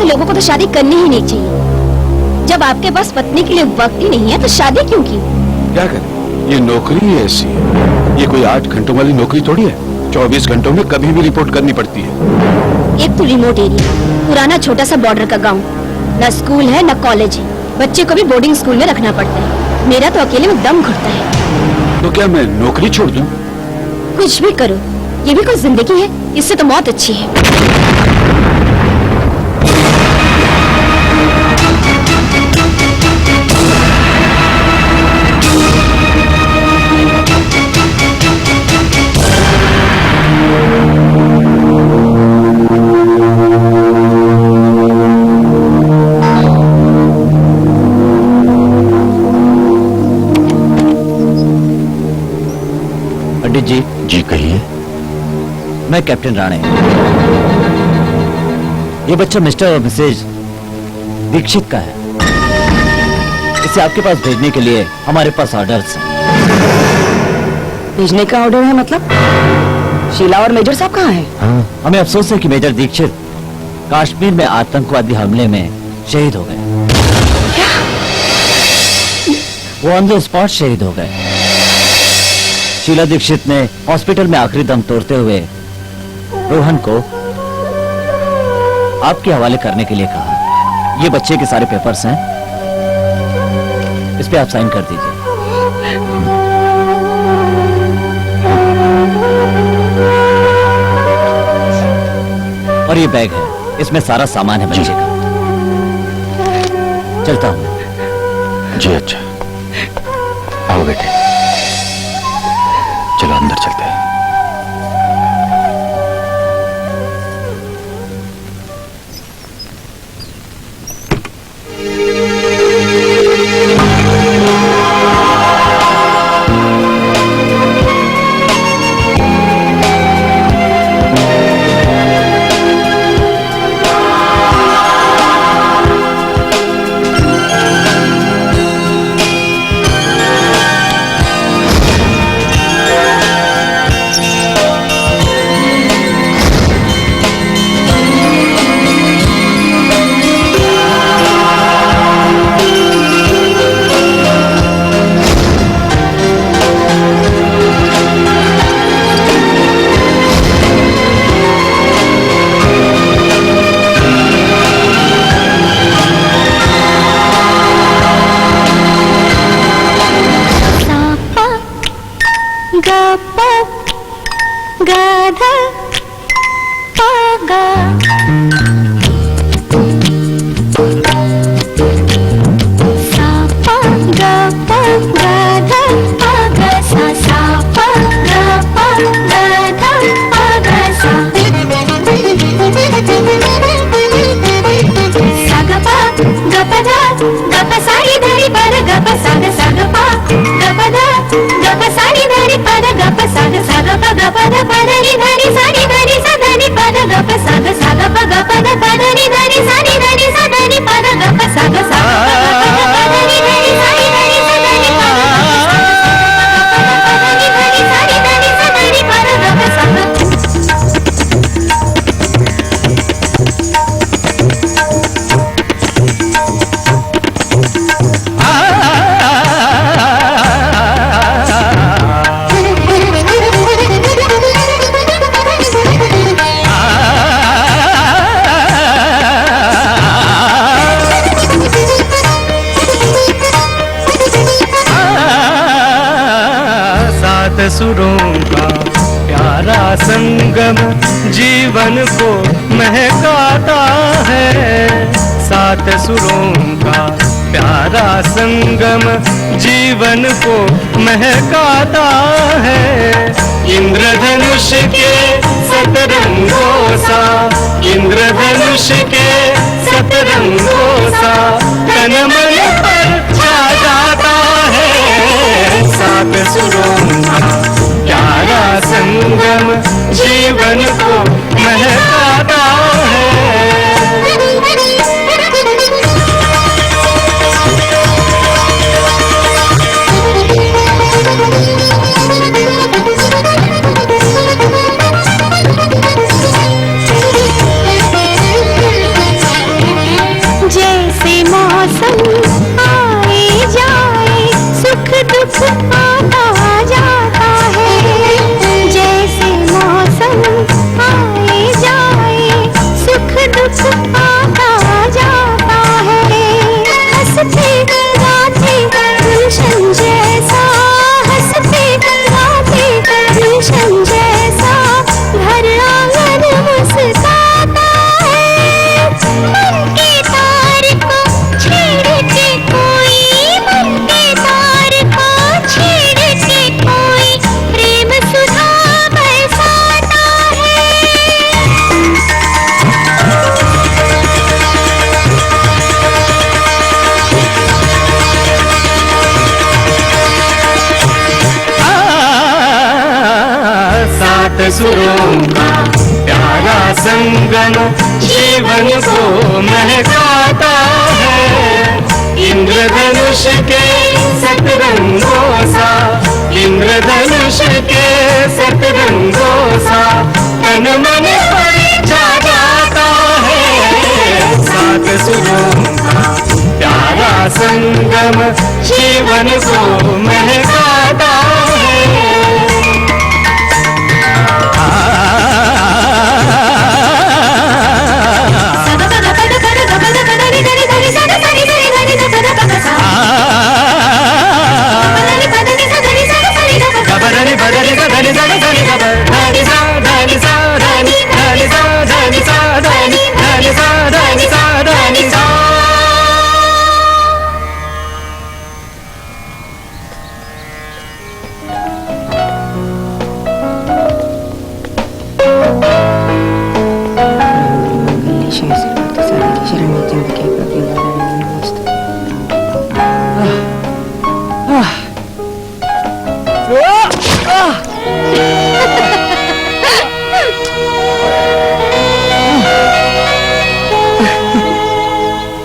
लोगों को तो शादी करनी ही नहीं चाहिए। जब आपके पास पत्नी के लिए वक्त ही नहीं है तो शादी क्यों की? क्या करें, ये नौकरी ही ऐसी है। ये कोई 8 घंटों वाली नौकरी थोड़ी है। 24 घंटों में कभी भी रिपोर्ट करनी पड़ती है। एक तो रिमोट एरिया, पुराना छोटा सा बॉर्डर का गांव, न स्कूल है न कॉलेज है। बच्चे को भी बोर्डिंग स्कूल में रखना पड़ता है। मेरा तो अकेले में दम घुटता है। तो क्या मैं नौकरी छोड़ दूं? कुछ भी करो, ये भी कोई जिंदगी है? इससे तो मौत अच्छी है। जी जी कहिए। मैं कैप्टन राणे। ये बच्चा मिस्टर और मिसेज दीक्षित का है। इसे आपके पास भेजने के लिए हमारे पास ऑर्डर्स हैं। भेजने का ऑर्डर है मतलब? शीला और मेजर साहब कहाँ हैं? हाँ, हमें अफसोस है कि मेजर दीक्षित कश्मीर में आतंकवादी हमले में शहीद हो गए। क्या? वो ऑन द स्पॉट शहीद हो गए। शीला दीक्षित ने हॉस्पिटल में आखिरी दम तोड़ते हुए रोहन को आपके हवाले करने के लिए कहा। ये बच्चे के सारे पेपर्स हैं, इस पे आप साइन कर दीजिए। और ये बैग है, इसमें सारा सामान है बच्चे का। चलता हूं। जी अच्छा, आओ बेटे, चलो अंदर चलते हैं। सुरों का प्यारा संगम जीवन को महकाता है। 7 सुरों का प्यारा संगम जीवन को महकाता है। इंद्रधनुष के सतरंगों सा, इंद्रधनुष के सतरंगों सा तन मन पर छा जाता है। 7 सुरों का प्यारा संगम जीवन को महकाता है। सुरों का प्यारा संगम जीवन को महकाता है। इंद्रधनुष के सतरंगों सा, इंद्रधनुष के सतरंगों सा तन मन पर छा जाता है। सात सुरों का प्यारा संगम जीवन को महकाता है।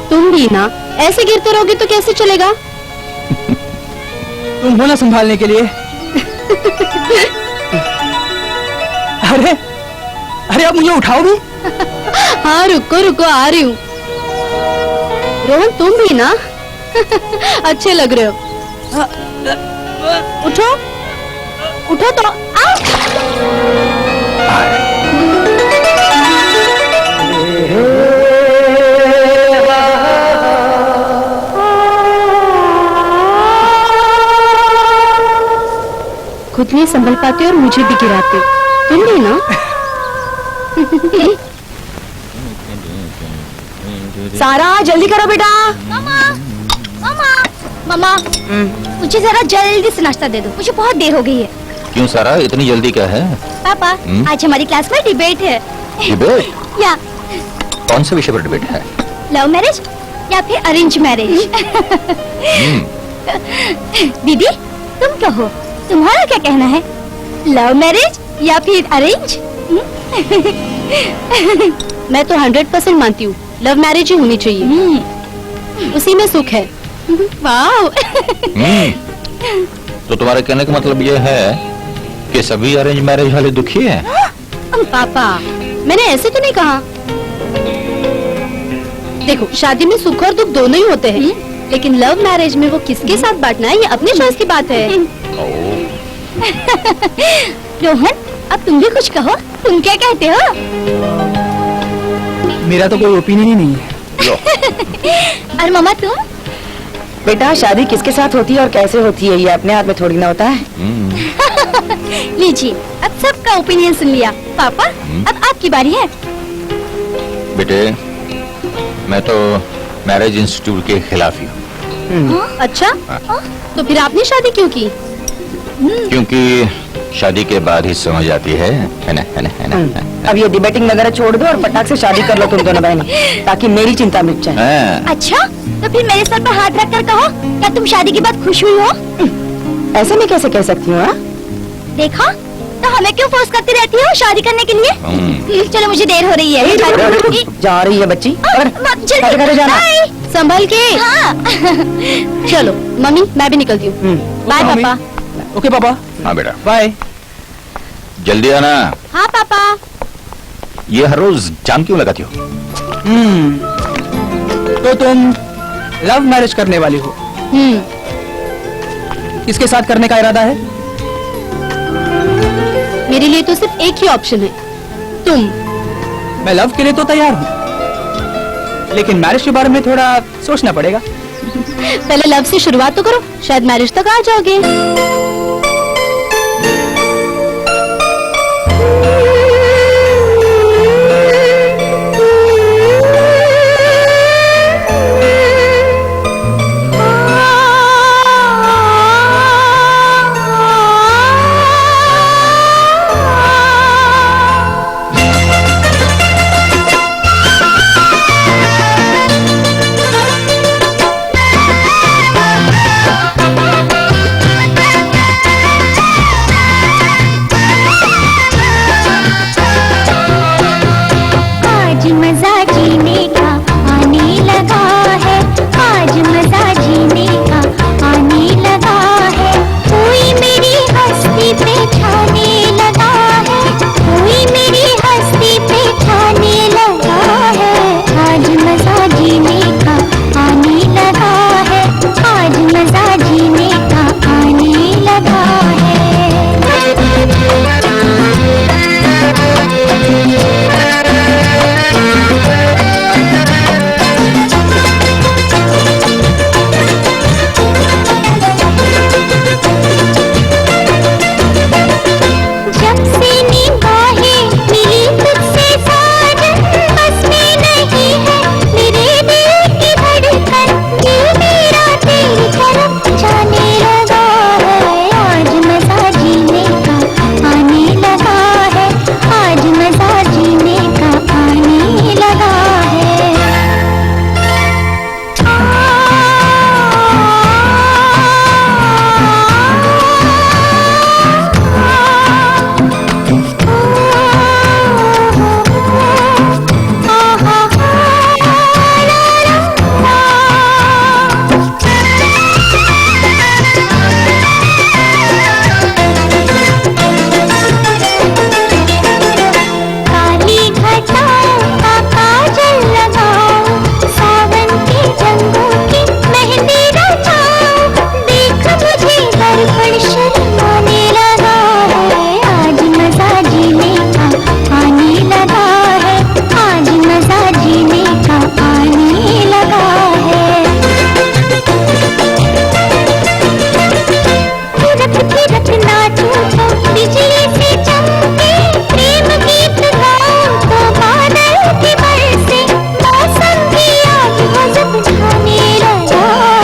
तुम भी ना ऐसे गिरते रहोगे तो कैसे चलेगा? तुम हो ना संभालने के लिए। अरे अरे अब मुझे उठाओ भी। हाँ रुको रुको, आ रही हूँ। रोहन तुम भी ना अच्छे लग रहे हो। उठो उठो तो आओ। खुद नहीं संभल पाते और मुझे भी गिराते। तुम भी ना। सारा जल्दी करो बेटा। मामा मामा मामा, मुझे जरा जल्दी से नाश्ता दे दो, मुझे बहुत देर हो गई है। क्यों सारा, इतनी जल्दी क्या है? पापा आज हमारी क्लास में डिबेट है। डिबेट? या कौन से विषय पर डिबेट है? लव मैरिज या फिर अरेंज मैरिज। दीदी तुम कहो, तुम्हारा क्या कहना है? लव मैरिज या फिर अरेंज? मैं तो 100% मानती हूँ लव मैरिज ही होनी चाहिए, उसी में सुख है। वाह। तो तुम्हारे कहने का मतलब ये है कि सभी अरेंज मैरिज वाले दुखी हैं? पापा मैंने ऐसे तो नहीं कहा। देखो शादी में सुख और दुख दोनों ही होते हैं, लेकिन लव मैरिज में वो किसके साथ बांटना है ये अपनी चॉइस की बात है। रोहन अब तुम भी कुछ कहो, तुम क्या कहते हो? मेरा तो कोई ओपिनियन ही नहीं है। और मामा तुम? बेटा शादी किसके साथ होती है और कैसे होती है ये अपने हाथ में थोड़ी ना होता है। लीजिए अब सबका ओपिनियन सुन लिया। पापा अब आपकी बारी है। बेटे मैं तो मैरिज इंस्टीट्यूट के खिलाफ ही हूँ। अच्छा तो फिर आपने शादी क्यों की? क्योंकि शादी के बाद ही समझ आती है ना, है ना, है ना। अब ये डिबेटिंग वगैरह छोड़ दो और फटाक से शादी कर लो तुम दोनों बहनें, ताकि मेरी चिंता मिट जाए। हाँ। अच्छा तो फिर मेरे सर पर हाथ रख कर कहो, क्या तुम शादी के बाद खुश हुई हो? ऐसे मैं कैसे कह सकती हूँ? देखा तो हमें क्यों फोर्स करती रहती हो शादी करने के लिए? चलो मुझे देर हो रही है। जा रही है बच्ची। जल्दी घर जाना। संभल के। चलो मम्मी मैं भी निकलती हूँ। Bye mummy. पापा। ओके पापा हाँ बेटा बाय। जल्दी आना। हाँ पापा। ये हर रोज जाम क्यों लगाती हो? तो तुम लव मैरिज करने वाली हो, किसके साथ करने का इरादा है? मेरे लिए तो सिर्फ एक ही ऑप्शन है, तुम। मैं लव के लिए तो तैयार हूँ, लेकिन मैरिज के बारे में थोड़ा सोचना पड़ेगा। पहले लव से शुरुआत तो करो, शायद मैरिज तक आ जाओगे। जीने का आने लगा है, आज मजा जीने का आने लगा है। जब से निगाहें मिली तुझसे साजन, बस में नहीं है मेरे दिल की धड़कन, दिल मेरा तेरी तरफ जाने लगा है, आज मजा जीने का आने लगा है, आज मजा जीने का आने लगा है। काली घटाओं का काजल लगाओ, सावन के रंगों की मेहंदी रचाओ, देख मुझे दर्पण शर्माने लगा है, आज मजा जीने का आने लगा है, आज मजा जीने का आने लगा है। थिरक नाचूं तो बिजली से चमके, प्रेम गीत गाऊं तो बादल की बरसे, मौसम भी आज मज़ा उठाने लगा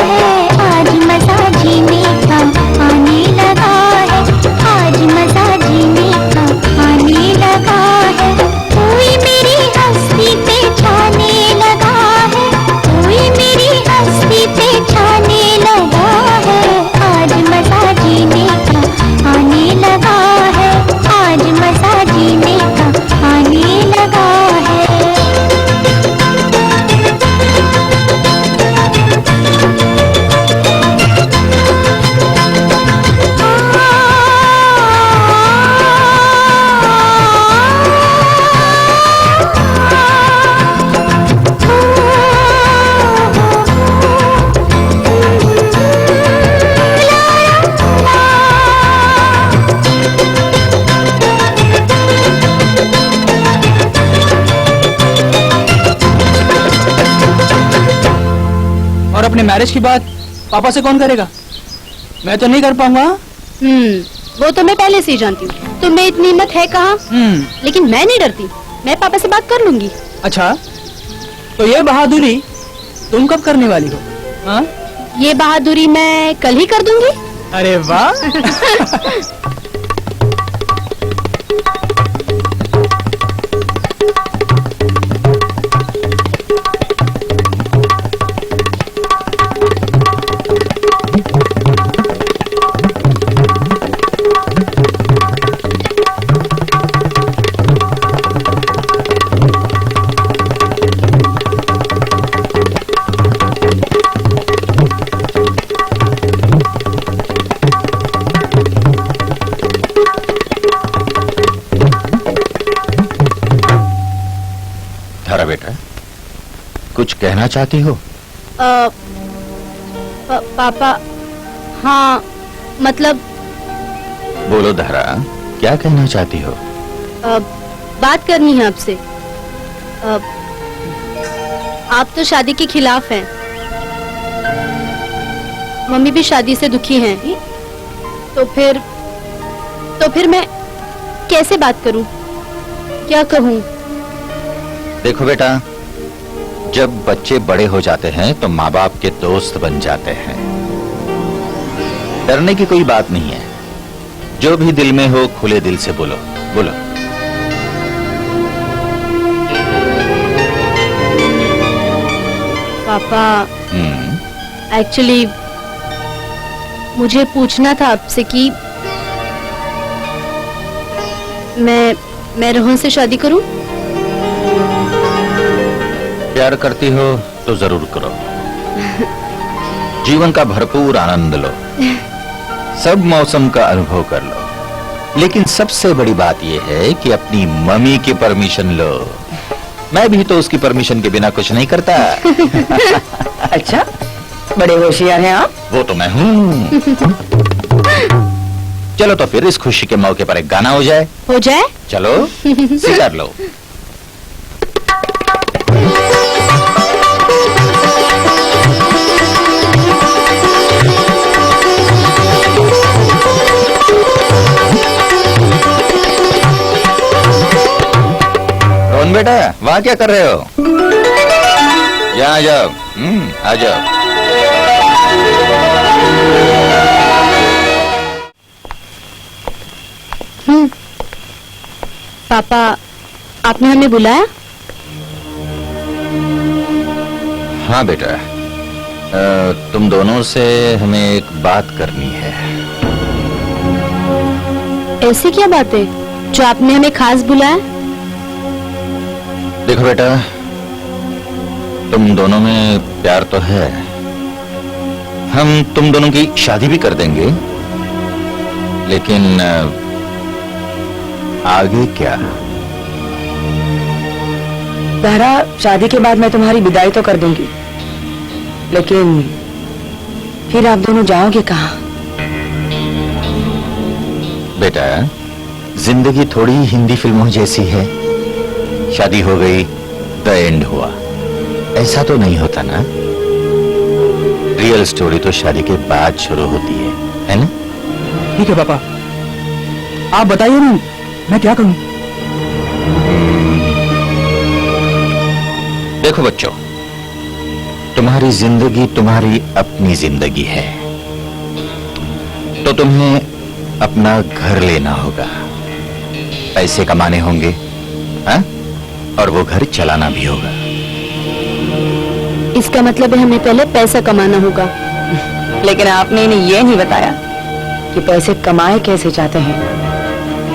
है, आज मजा जीने का आने लगा है, आज मजा जीने का आने लगा है। कोई मेरी हस्ती पे छाने लगा है, कोई मेरी हस्ती पे छाने लगा है, आज मजा जीने का आने लगा है, आज मजा जीने का आने लगा है। और अपने मैरिज की बात पापा से कौन करेगा? मैं तो नहीं कर पाऊंगा। वो तो मैं पहले से ही जानती हूँ, तुम में इतनी हिम्मत है कहाँ। लेकिन मैं नहीं डरती, मैं पापा से बात कर लूंगी। अच्छा, तो ये बहादुरी तुम कब करने वाली हो? हाँ? ये बहादुरी मैं कल ही कर दूंगी। अरे वाह। धारा बेटा, कुछ कहना चाहती हो? पापा, हाँ मतलब बोलो धारा, क्या कहना चाहती हो? बात करनी है आपसे। आप तो शादी के खिलाफ हैं, मम्मी भी शादी से दुखी हैं, तो फिर मैं कैसे बात करूं, क्या कहूं? देखो बेटा, जब बच्चे बड़े हो जाते हैं तो माँ बाप के दोस्त बन जाते हैं। डरने की कोई बात नहीं है, जो भी दिल में हो खुले दिल से बोलो बोलो। पापा, एक्चुअली मुझे पूछना था आपसे कि मैं रोहन से शादी करूं? प्यार करती हो तो जरूर करो, जीवन का भरपूर आनंद लो, सब मौसम का अनुभव कर लो, लेकिन सबसे बड़ी बात यह है कि अपनी मम्मी की परमिशन लो। मैं भी तो उसकी परमिशन के बिना कुछ नहीं करता। अच्छा, बड़े होशियार हैं आप। वो तो मैं हूँ। चलो तो फिर इस खुशी के मौके पर एक गाना हो जाए। हो जाए। चलो स्वीकार लो। रोहन बेटा, वहाँ क्या कर रहे हो? यहाँ आ जाओ। आ जाओ। पापा, आपने हमें बुलाया? हाँ बेटा, तुम दोनों से हमें एक बात करनी है। ऐसी क्या बात है जो आपने हमें खास बुलाया? देखो बेटा, तुम दोनों में प्यार तो है। हम तुम दोनों की शादी भी कर देंगे, लेकिन आगे क्या? तारा, शादी के बाद मैं तुम्हारी विदाई तो कर दूंगी, लेकिन फिर आप दोनों जाओगे कहाँ? बेटा, जिंदगी थोड़ी हिंदी फिल्मों जैसी है। शादी हो गई, द एंड हुआ, ऐसा तो नहीं होता ना। रियल स्टोरी तो शादी के बाद शुरू होती है ना? ठीक है पापा, आप बताइए ना, मैं क्या करूं? देखो बच्चों, तुम्हारी जिंदगी तुम्हारी अपनी जिंदगी है, तो तुम्हें अपना घर लेना होगा, पैसे कमाने होंगे, हाँ? और वो घर चलाना भी होगा। इसका मतलब है हमें पहले पैसा कमाना होगा। लेकिन आपने इन्हें ये नहीं बताया कि पैसे कमाए कैसे चाहते हैं।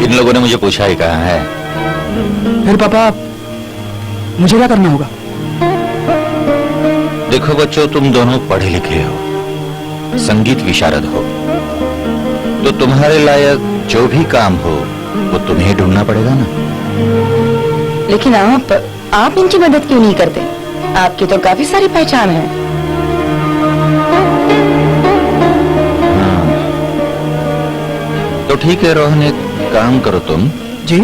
इन लोगों ने मुझे पूछा ही कहा है। फिर पापा, मुझे क्या करना होगा? देखो बच्चों, तुम दोनों पढ़े लिखे हो, संगीत विशारद हो, तो तुम्हारे लायक जो भी काम हो वो तुम्हें ढूंढना पड़ेगा ना। लेकिन आप इनकी मदद क्यों नहीं करते? आपकी तो काफी सारी पहचान है। तो ठीक है रोहन, एक काम करो तुम। जी?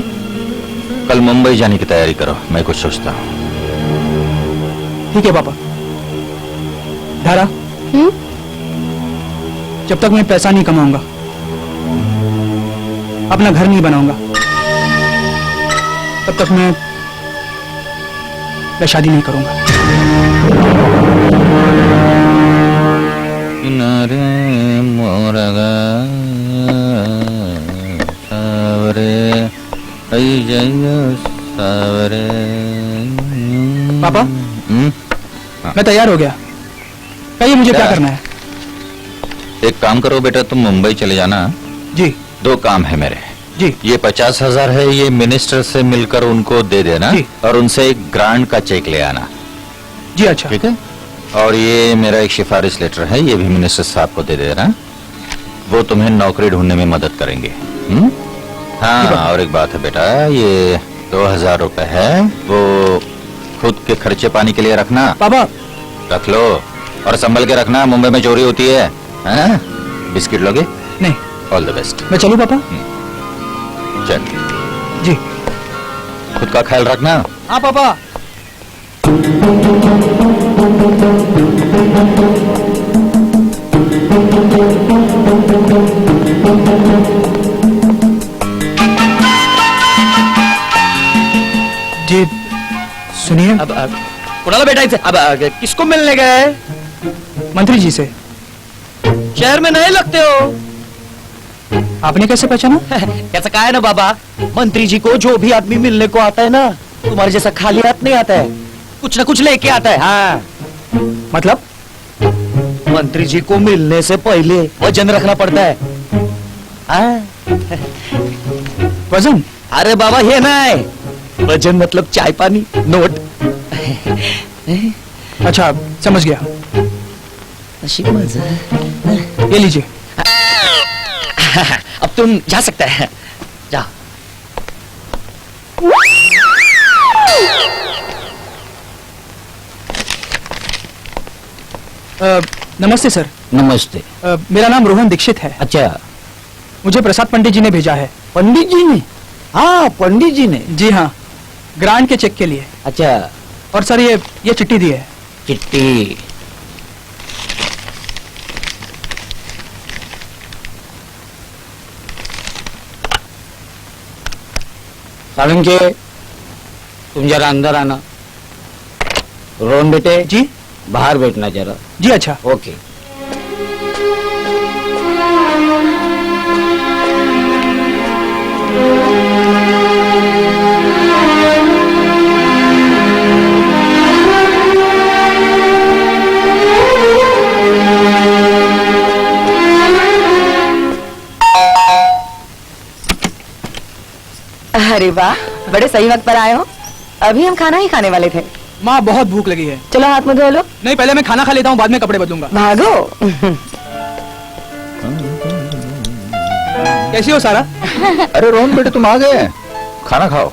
कल मुंबई जाने की तैयारी करो, मैं कुछ सोचता हूँ। ठीक है पापा। धारा, जब तक मैं पैसा नहीं कमाऊंगा, अपना घर नहीं बनाऊंगा, तब तक मैं शादी नहीं करूंगा। किनारे मोरगा सावरे, आई जाइयो सावरे। पापा, मैं तैयार हो गया। कहिए मुझे क्या करना है? एक काम करो बेटा, तुम मुंबई चले जाना। जी। 2 काम है मेरे। जी। ये 50,000 है, ये मिनिस्टर से मिलकर उनको दे देना और उनसे एक ग्रांट का चेक ले आना। जी अच्छा। ठीक है। और ये मेरा एक सिफारिश लेटर है, ये भी मिनिस्टर साहब को दे देना, वो तुम्हें नौकरी ढूंढने में मदद करेंगे। हाँ, और एक बात है बेटा, ये 2,000 रुपए है, वो खुद के खर्चे पानी के लिए रखना। पापा, रख लो और संभल के रखना, मुंबई में चोरी होती है। हाँ? बिस्किट लोगे? नहीं। All the best. मैं चलूं पापा? चल। जी। खुद का ख्याल रखना। हाँ पापा। जी सुनिए। अब उड़ा लो बेटा इसे। अब किसको मिलने गए? मंत्री जी से। शहर में नए लगते हो। आपने कैसे पहचाना? कैसा कहा है ना बाबा, मंत्री जी को जो भी आदमी मिलने को आता है ना, तुम्हारे जैसा खाली हाथ नहीं आता है, कुछ ना कुछ लेके आता है। हाँ, मतलब? मंत्री जी को मिलने से पहले वजन रखना पड़ता है। हाँ? वजन? अरे बाबा ये ना है, वजन मतलब चाय पानी, नोट। अच्छा समझ गया। ये लीजिए। अब तुम जा सकते हैं, जाओ। नमस्ते सर। नमस्ते। मेरा नाम रोहन दीक्षित है। अच्छा, मुझे प्रसाद पंडित जी ने भेजा है। पंडित जी ने? हाँ, पंडित जी ने। जी हाँ, ग्रांट के चेक के लिए। अच्छा, और सर ये चिट्ठी दी है। चिट्ठी? सालन के, तुम जरा अंदर आना। रोहन बेटे जी बाहर बैठना जरा। जी अच्छा। ओके। अरे वाह, बड़े सही वक्त पर आए हो। अभी हम खाना ही खाने वाले थे। माँ बहुत भूख लगी है। चलो हाथ मुंह धो लो। नहीं, पहले मैं खाना खा लेता हूँ, बाद में कपड़े बदलूंगा। भागो। कैसी हो सारा? अरे रोहन बेटे तुम आ गए, खाना खाओ।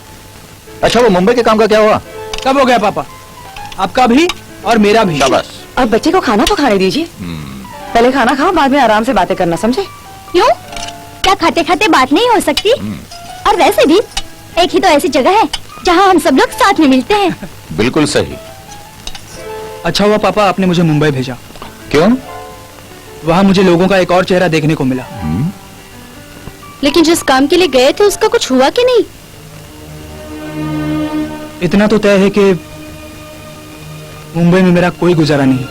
अच्छा वो मुंबई के काम का क्या हुआ? कब हो गया पापा? आपका भी और मेरा भी। शाबाश। अब बच्चे को खाना तो खाने दीजिए। पहले खाना खाओ, बाद में आराम से बातें करना, समझे? क्यों? क्या खाते खाते बात नहीं हो सकती? और वैसे भी एक ही तो ऐसी जगह है जहाँ हम सब लोग साथ में मिलते हैं। बिल्कुल सही। अच्छा हुआ पापा आपने मुझे मुंबई भेजा। क्यों? वहाँ मुझे लोगों का एक और चेहरा देखने को मिला। लेकिन जिस काम के लिए गए थे उसका कुछ हुआ कि नहीं? इतना तो तय है कि मुंबई में मेरा कोई गुजारा नहीं।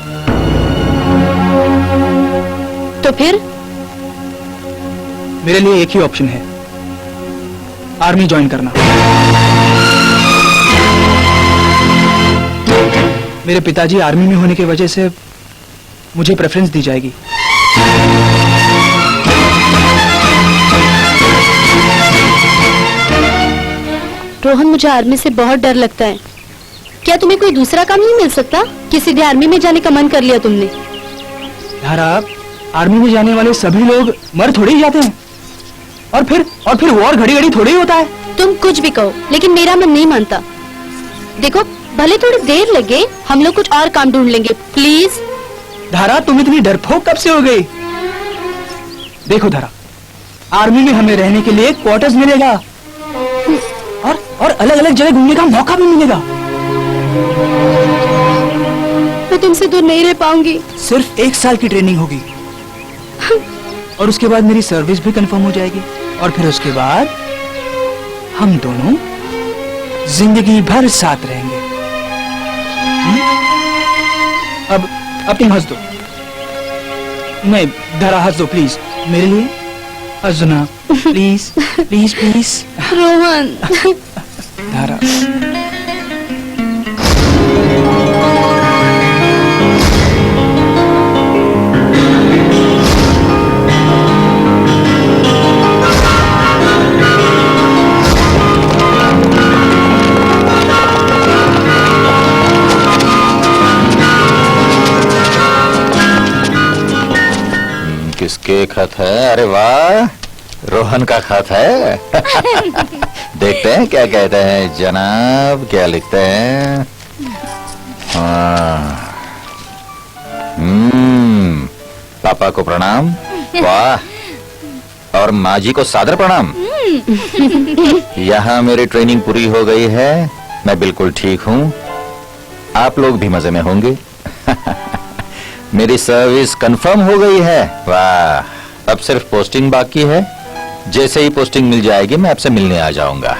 तो फिर? मेरे लिए एक ही ऑप्शन है, आर्मी ज्वाइन करना। मेरे पिताजी आर्मी में होने की वजह से मुझे प्रेफरेंस दी जाएगी। रोहन, मुझे आर्मी से बहुत डर लगता है। क्या तुम्हें कोई दूसरा काम नहीं मिल सकता कि सीधे आर्मी में जाने का मन कर लिया तुमने? धारा, आर्मी में जाने वाले सभी लोग मर थोड़े ही जाते हैं। और फिर वॉर घड़ी घड़ी थोड़े ही होता है। तुम कुछ भी कहो, लेकिन मेरा मन नहीं मानता। देखो, भले थोड़ी देर लगे, हम लोग कुछ और काम ढूंढ लेंगे, प्लीज। धारा, तुम इतनी डरपोक कब से हो गई? देखो धारा, आर्मी में हमें रहने के लिए क्वार्टर्स मिलेगा और अलग अलग जगह घूमने का मौका भी मिलेगा। मैं तुमसे दूर नहीं रह पाऊंगी। सिर्फ 1 साल की ट्रेनिंग होगी और उसके बाद मेरी सर्विस भी कंफर्म हो जाएगी। और फिर उसके बाद हम दोनों जिंदगी भर साथ रहेंगे। अब तुम हंस दो। नहीं धारा, हंस दो प्लीज, मेरे लिए हंस दो ना, प्लीज प्लीज प्लीज। रोहन। धारा, किसके खत है? अरे वाह, रोहन का खत है। देखते हैं क्या कहते हैं जनाब, क्या लिखते हैं। हाँ। पापा को प्रणाम। वाह, और माँ जी को सादर प्रणाम। यहाँ मेरी ट्रेनिंग पूरी हो गई है, मैं बिल्कुल ठीक हूँ। आप लोग भी मजे में होंगे। मेरी सर्विस कंफर्म हो गई है। वाह, अब सिर्फ पोस्टिंग बाकी है। जैसे ही पोस्टिंग मिल जाएगी मैं आपसे मिलने आ जाऊंगा।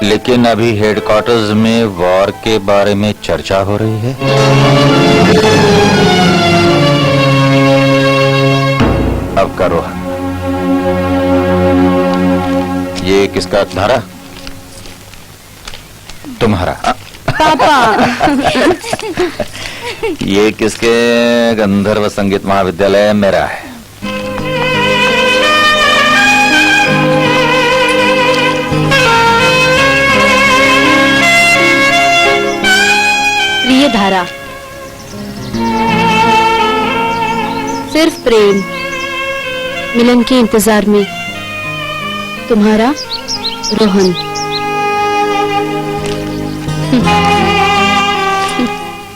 लेकिन अभी हेडक्वार्टर्स में वॉर के बारे में चर्चा हो रही है। अब करो। ये किसका? धारा, तुम्हारा। पापा। ये किसके? गंधर्व संगीत महाविद्यालय मेरा है। प्रिय धारा, सिर्फ प्रेम, मिलन के इंतजार में, तुम्हारा रोहन।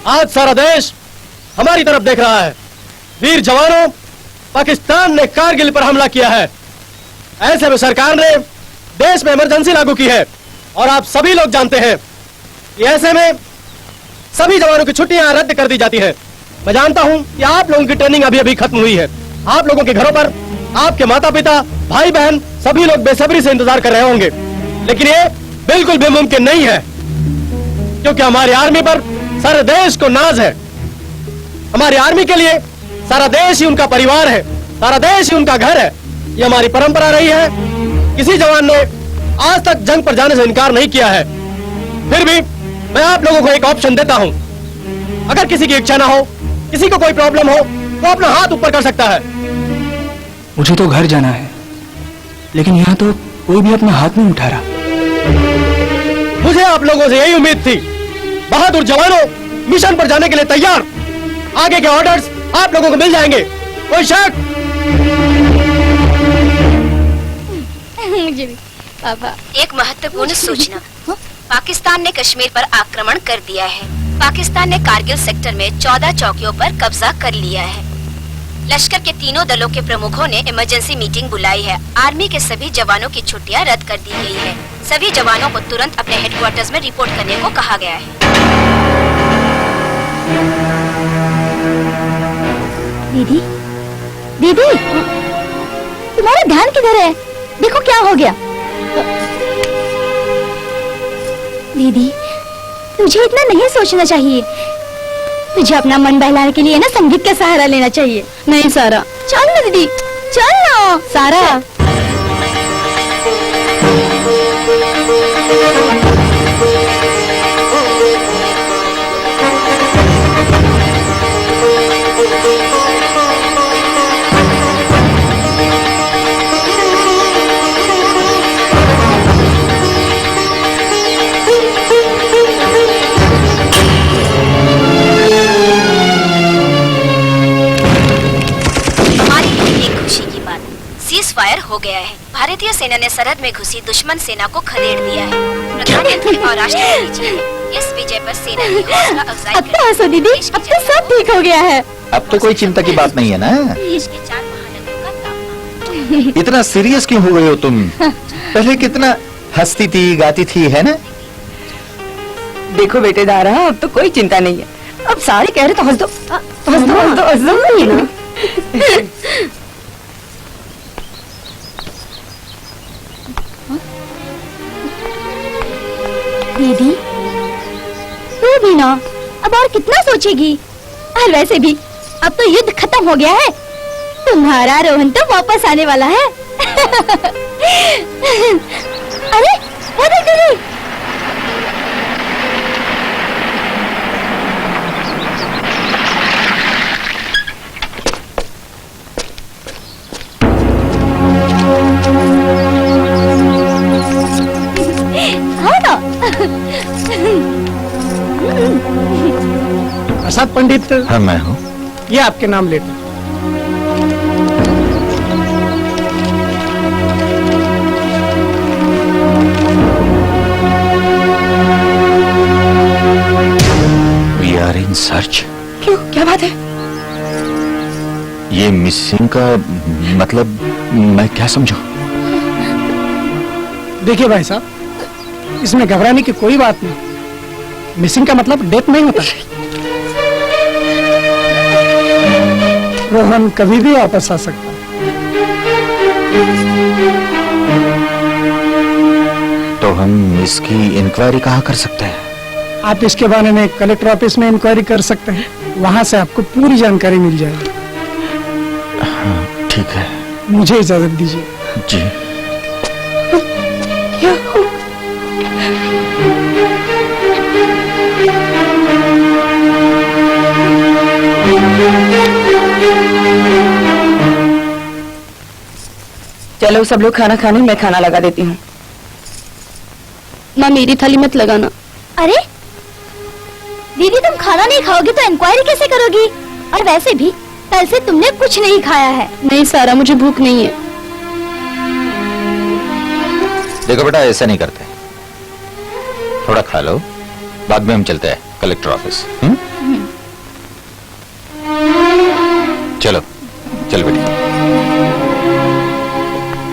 आज सारा देश हमारी तरफ देख रहा है। वीर जवानों, पाकिस्तान ने कारगिल पर हमला किया है। ऐसे में सरकार ने देश में इमरजेंसी लागू की है और आप सभी लोग जानते हैं कि ऐसे में सभी जवानों की छुट्टियां रद्द कर दी जाती हैं। मैं जानता हूं कि आप लोगों की ट्रेनिंग अभी अभी खत्म हुई है। आप लोगों के घरों पर आपके माता पिता, भाई बहन सभी लोग बेसब्री से इंतजार कर रहे होंगे, लेकिन ये बिल्कुल भी मुमकिन नहीं है, क्योंकि हमारी आर्मी पर सारे देश को नाज है। हमारी आर्मी के लिए सारा देश ही उनका परिवार है, सारा देश ही उनका घर है। ये हमारी परंपरा रही है। किसी जवान ने आज तक जंग पर जाने से इनकार नहीं किया है। फिर भी मैं आप लोगों को एक ऑप्शन देता हूं। अगर किसी की इच्छा ना हो, किसी को कोई प्रॉब्लम हो, तो अपना हाथ ऊपर कर सकता है। मुझे तो घर जाना है, लेकिन यहाँ तो कोई भी अपना हाथ नहीं उठा रहा। मुझे आप लोगों से यही उम्मीद थी। बहादुर जवानों, मिशन पर जाने के लिए तैयार। आगे के ऑर्डर्स आप लोगों को मिल जाएंगे, कोई शक? मुझे भी पापा। एक महत्वपूर्ण सूचना, पाकिस्तान ने कश्मीर पर आक्रमण कर दिया है। पाकिस्तान ने कारगिल सेक्टर में 14 चौकियों पर कब्जा कर लिया है। लश्कर के तीनों दलों के प्रमुखों ने इमरजेंसी मीटिंग बुलाई है। आर्मी के सभी जवानों की छुट्टियां रद्द कर दी गई है। सभी जवानों को तुरंत अपने हेडक्वार्टर्स में रिपोर्ट करने को कहा गया है। दीदी, दीदी, तुम्हारा ध्यान किधर है? देखो क्या हो गया। दीदी, तुझे इतना नहीं सोचना चाहिए। तुझे अपना मन बहलाने के लिए ना संगीत का सहारा लेना चाहिए। नहीं सारा, चल ना दीदी, चल ना सारा। फायर हो गया है। भारतीय सेना ने सरहद में घुसी दुश्मन सेना को खदेड़ दिया है। प्रधानमंत्री और राष्ट्रपति जी इस विजय पर सेना की हौसला अफजाई अब तो हंसो दीदी, अब तो सब ठीक हो गया है। अब तो कोई चिंता की बात नहीं है ना। देश के 4 महानगरों का तापमान। इतना सीरियस क्यों हो गई हो तुम? पहले कितना हंसती थी, गाती थी, है ना? देखो बेटे दारा, अब तो कोई चिंता नहीं है। अब सारे कह रहे तो हंस दो, हंस दो, हंस दो, हंस दो। दीदी, तू भी ना, अब और कितना सोचेगी? और वैसे भी अब तो युद्ध खत्म हो गया है। तुम्हारा रोहन तो वापस आने वाला है। अरे वो देख दीदी, प्रसाद पंडित। हाँ मैं हूँ। ये आपके नाम letter. We are in search। क्यों, क्या बात है? ये मिसिंग का मतलब मैं क्या समझूं? देखिए भाई साहब, इसमें घबराने की कोई बात नहीं। मिसिंग का मतलब डेथ नहीं होता। रोहन कभी भी वापस आ सकता है। तो हम इसकी इंक्वायरी कहाँ कर सकते हैं? आप इसके बारे में कलेक्टर ऑफिस में इंक्वायरी कर सकते हैं। वहाँ से आपको पूरी जानकारी मिल जाएगी। हाँ, ठीक है। मुझे इजाजत दीजिए। जी। चलो सब लोग खाना खाने, मैं खाना लगा देती हूँ। माँ मेरी थाली मत लगाना। अरे दीदी, तुम खाना नहीं खाओगी तो इंक्वायरी कैसे करोगी? और वैसे भी कल से तुमने कुछ नहीं खाया है। नहीं सारा, मुझे भूख नहीं है। देखो बेटा, ऐसा नहीं करते। थोड़ा खा लो, बाद में हम चलते हैं कलेक्टर ऑफिस। चलो चल बेटी।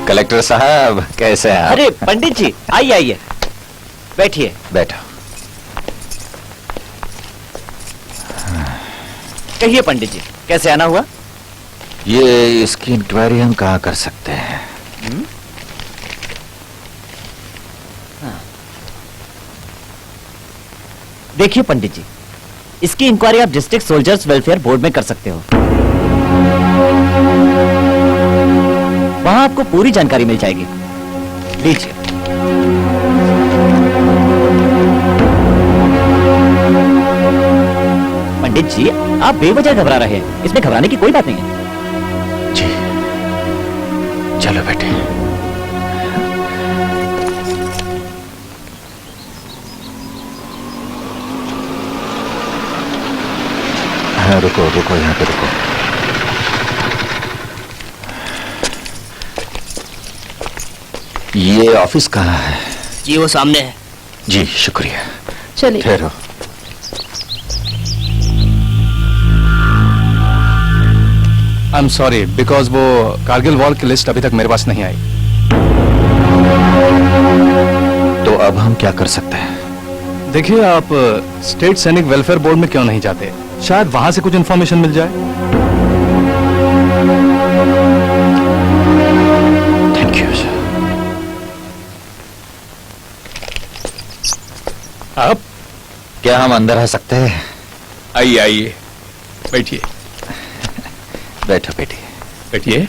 कलेक्टर साहब कैसे हैं आप? अरे पंडित जी, आइए आइए, बैठिए। बैठो। कहिए पंडित जी, कैसे आना हुआ? ये इसकी इंक्वायरी हम कहाँ कर सकते हैं? देखिए पंडित जी, इसकी इंक्वायरी आप डिस्ट्रिक्ट सोल्जर्स वेलफेयर बोर्ड में कर सकते हो। वहां आपको पूरी जानकारी मिल जाएगी। लीजिए। पंडित जी, आप बेवजह घबरा रहे हैं, इसमें घबराने की कोई बात नहीं है। जी चलो बेटे। हाँ रुको रुको, यहाँ पे रुको। ये ऑफिस कहाँ है? जी वो सामने है। जी शुक्रिया। चलिए। ठहरो। आई एम सॉरी, बिकॉज वो कारगिल वॉर की लिस्ट अभी तक मेरे पास नहीं आई। तो अब हम क्या कर सकते हैं? देखिए, आप स्टेट सैनिक वेलफेयर बोर्ड में क्यों नहीं जाते? शायद वहां से कुछ इन्फॉर्मेशन मिल जाए। Thank you sir. आप क्या हम अंदर आ सकते हैं? आइए आइए, बैठिए बैठो बेटी। बैठिए।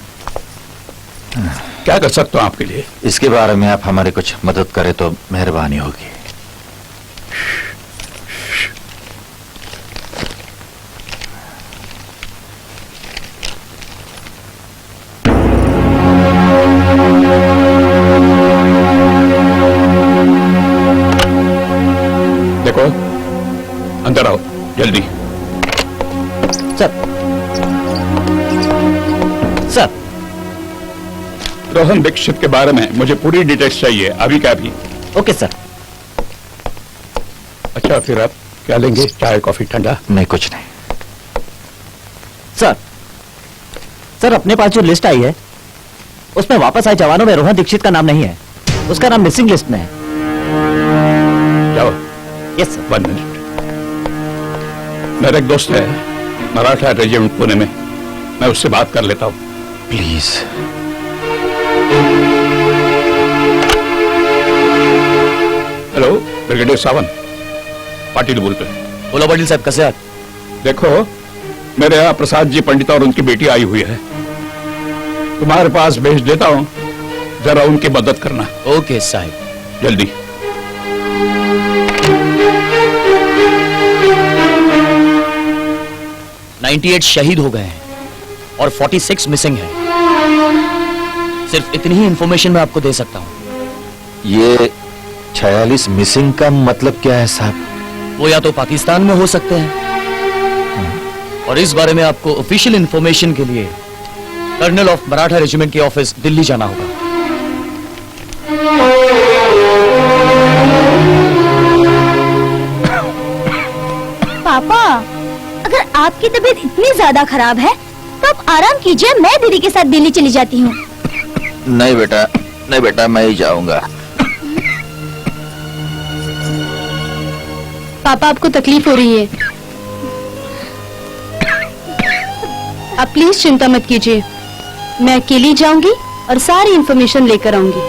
क्या कर सकता हूँ आपके लिए? इसके बारे में आप हमारी कुछ मदद करें तो मेहरबानी होगी। देखो, अंदर आओ जल्दी। सर, रोहन दीक्षित के बारे में मुझे पूरी डिटेल्स चाहिए, अभी का भी। Okay sir. अच्छा, फिर आप क्या लेंगे? चाय, कॉफी, ठंडा? नहीं कुछ नहीं। सर अपने पास जो लिस्ट आई है उसमें वापस आए जवानों में रोहन दीक्षित का नाम नहीं है, उसका नाम मिसिंग लिस्ट में है। जाओ। Yes sir. 1 मिनट। मेरा एक दोस्त है मराठा रेजिमेंट पुणे में, मैं उससे बात कर लेता हूँ। Please. Hello, brigadier Sawant, Patil बोलते हैं। बोलो पाटिल साहब, कैसे आप? देखो, मेरे यहाँ प्रसाद जी पंडित और उनकी बेटी आई हुई है, तुम्हारे पास भेज देता हूँ, जरा उनकी मदद करना। ओके साहब। जल्दी। $98 शहीद हो गए हैं और 46 मिसिंग हैं। सिर्फ इतनी ही इंफॉर्मेशन मैं आपको दे सकता हूँ। ये 46 मिसिंग का मतलब क्या है साहब? वो या तो पाकिस्तान में हो सकते हैं, और इस बारे में आपको ऑफिशियल इंफॉर्मेशन के लिए कर्नल ऑफ मराठा रेजिमेंट के ऑफिस दिल्ली जाना होगा। पापा, अगर आपकी तबीयत इतनी ज्यादा खराब है तो आप आराम कीजिए, मैं दीदी के साथ दिल्ली चली जाती हूँ। नहीं बेटा, नहीं बेटा, मैं ही जाऊंगा। पापा, आपको तकलीफ हो रही है, आप प्लीज चिंता मत कीजिए, मैं अकेली जाऊंगी और सारी इंफॉर्मेशन लेकर आऊंगी।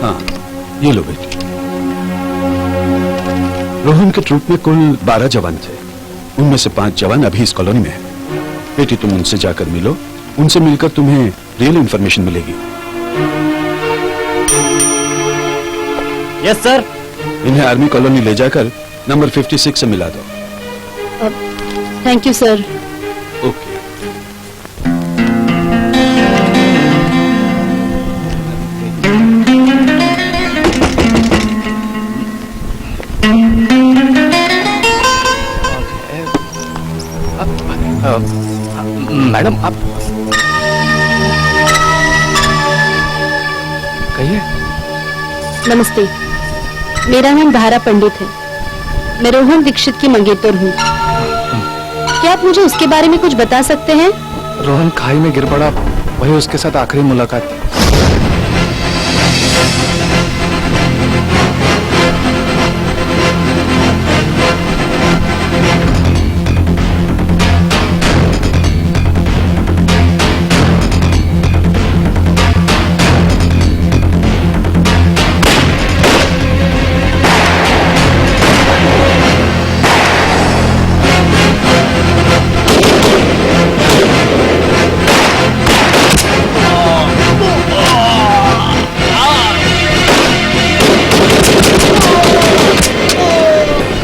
हाँ, ये लो बेटी। रोहन के ट्रूप में कुल 12 जवान थे, उनमें से 5 जवान अभी इस कॉलोनी में हैं। बेटी, तुम उनसे जाकर मिलो, उनसे मिलकर तुम्हें रियल इंफॉर्मेशन मिलेगी। Yes sir. इन्हें आर्मी कॉलोनी ले जाकर नंबर 56 से मिला दो। Thank you sir. Okay. Madam, आप कहिए। नमस्ते, मेरा नाम धारा पंडित है। मैं रोहन दीक्षित की मंगेतर हूँ। क्या आप मुझे उसके बारे में कुछ बता सकते हैं? रोहन खाई में गिर पड़ा, वही उसके साथ आखिरी मुलाकात थी।